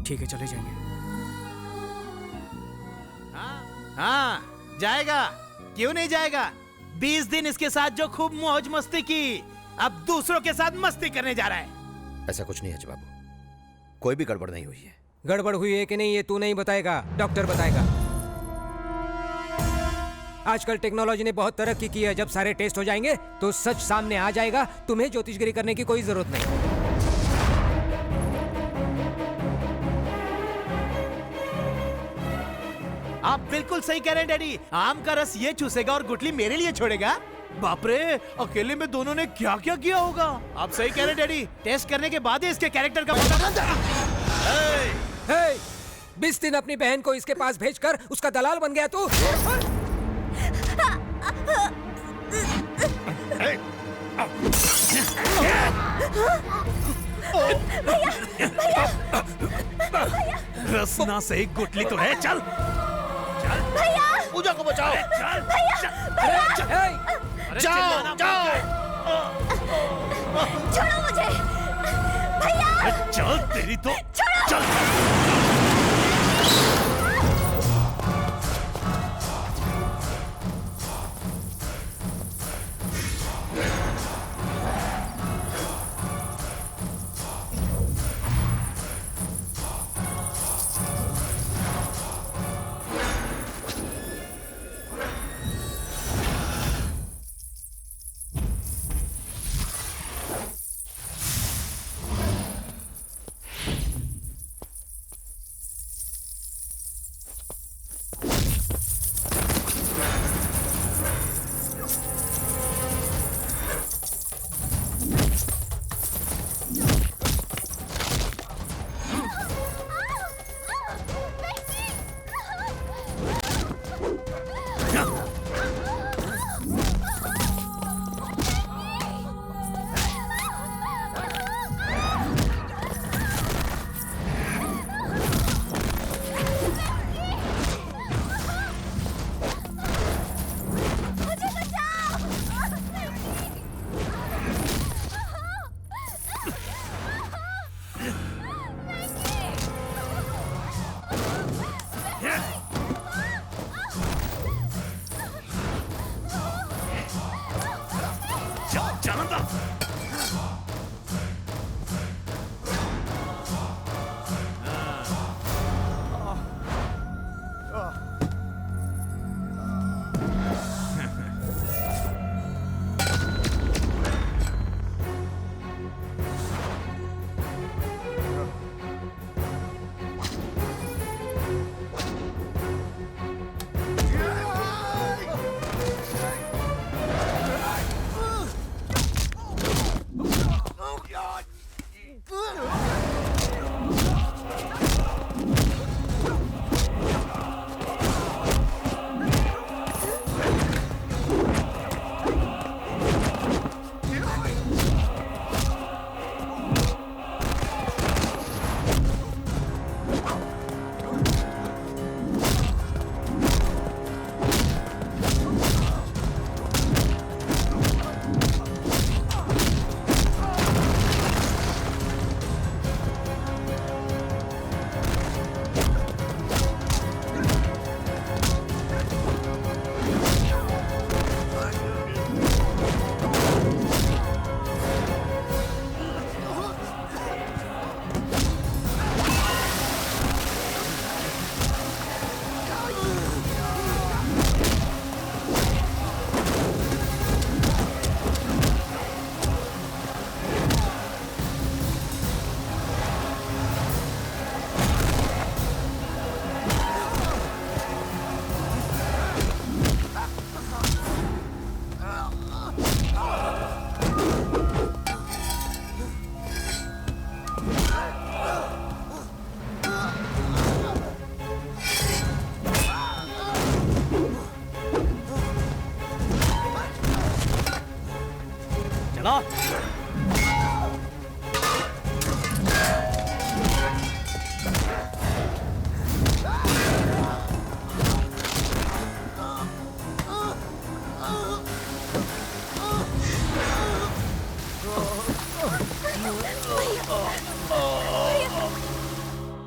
ठीक है, चले जाएंगे। हाँ जाएगा, क्यों नहीं जाएगा? 20 दिन इसके साथ जो खूब मौज मस्ती की, अब दूसरों के साथ मस्ती करने जा रहा है। ऐसा कुछ नहीं है बाबू, कोई भी गड़बड़ नहीं हुई है। गड़बड़ हुई है कि नहीं ये तू नहीं बताएगा, डॉक्टर बताएगा। आजकल टेक्नोलॉजी ने बहुत तरक्की की है, जब सारे टेस्ट हो जाएंगे तो सच सामने आ जाएगा। तुम्हें ज्योतिषगिरी करने की कोई जरूरत नहीं। आप बिल्कुल सही कह रहे हैं डैडी। आम का रस ये चूसेगा और गुठली मेरे लिए छोड़ेगा। बाप रे, अकेले में दोनों ने क्या क्या किया होगा। आप सही कह रहे हैं डैडी, टेस्ट करने के बाद ही इसके कैरेक्टर का पता चलता। 20 दिन अपनी बहन को इसके पास भेजकर उसका दलाल बन गया तू। रसना से एक गुटली तो है। चल भैया पूजा को बचाओ। चल भैया जाओ जाओ। छोड़ो मुझे भैया। चल तेरी तो चल।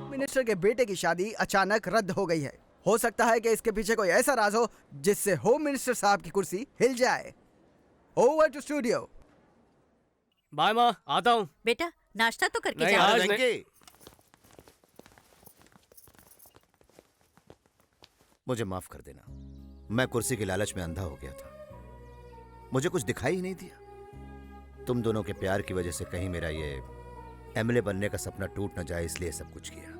मिनिस्टर के बेटे की शादी अचानक रद्द हो गई है। हो सकता है कि इसके पीछे कोई ऐसा राज हो जिससे होम मिनिस्टर साहब की कुर्सी हिल जाए। Over to studio. बाय माँ, आता हूँ। बेटा नाश्ता तो करके नहीं, जा। आज नहीं। मुझे माफ कर देना, मैं कुर्सी के लालच में अंधा हो गया था। मुझे कुछ दिखाई ही नहीं दिया। तुम दोनों के प्यार की वजह से कहीं मेरा ये एमएलए बनने का सपना टूट न जाए, इसलिए सब कुछ किया।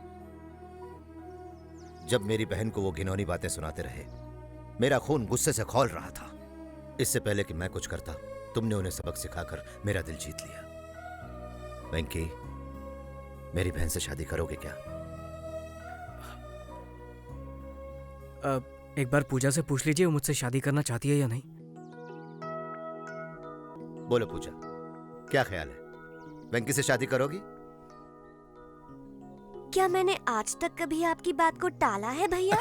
जब मेरी बहन को वो घिनौनी बातें सुनाते रहे, मेरा खून गुस्से से खौल रहा था। इससे पहले कि मैं कुछ करता, तुमने उन्हें सबक सिखाकर मेरा दिल जीत लिया। वेंकी, मेरी बहन से शादी करोगे क्या? एक बार पूजा से पूछ लीजिए वो मुझसे शादी करना चाहती है या नहीं। बोलो पूजा, क्या ख्याल है? वेंकी से शादी करोगी? क्या मैंने आज तक कभी आपकी बात को टाला है भैया?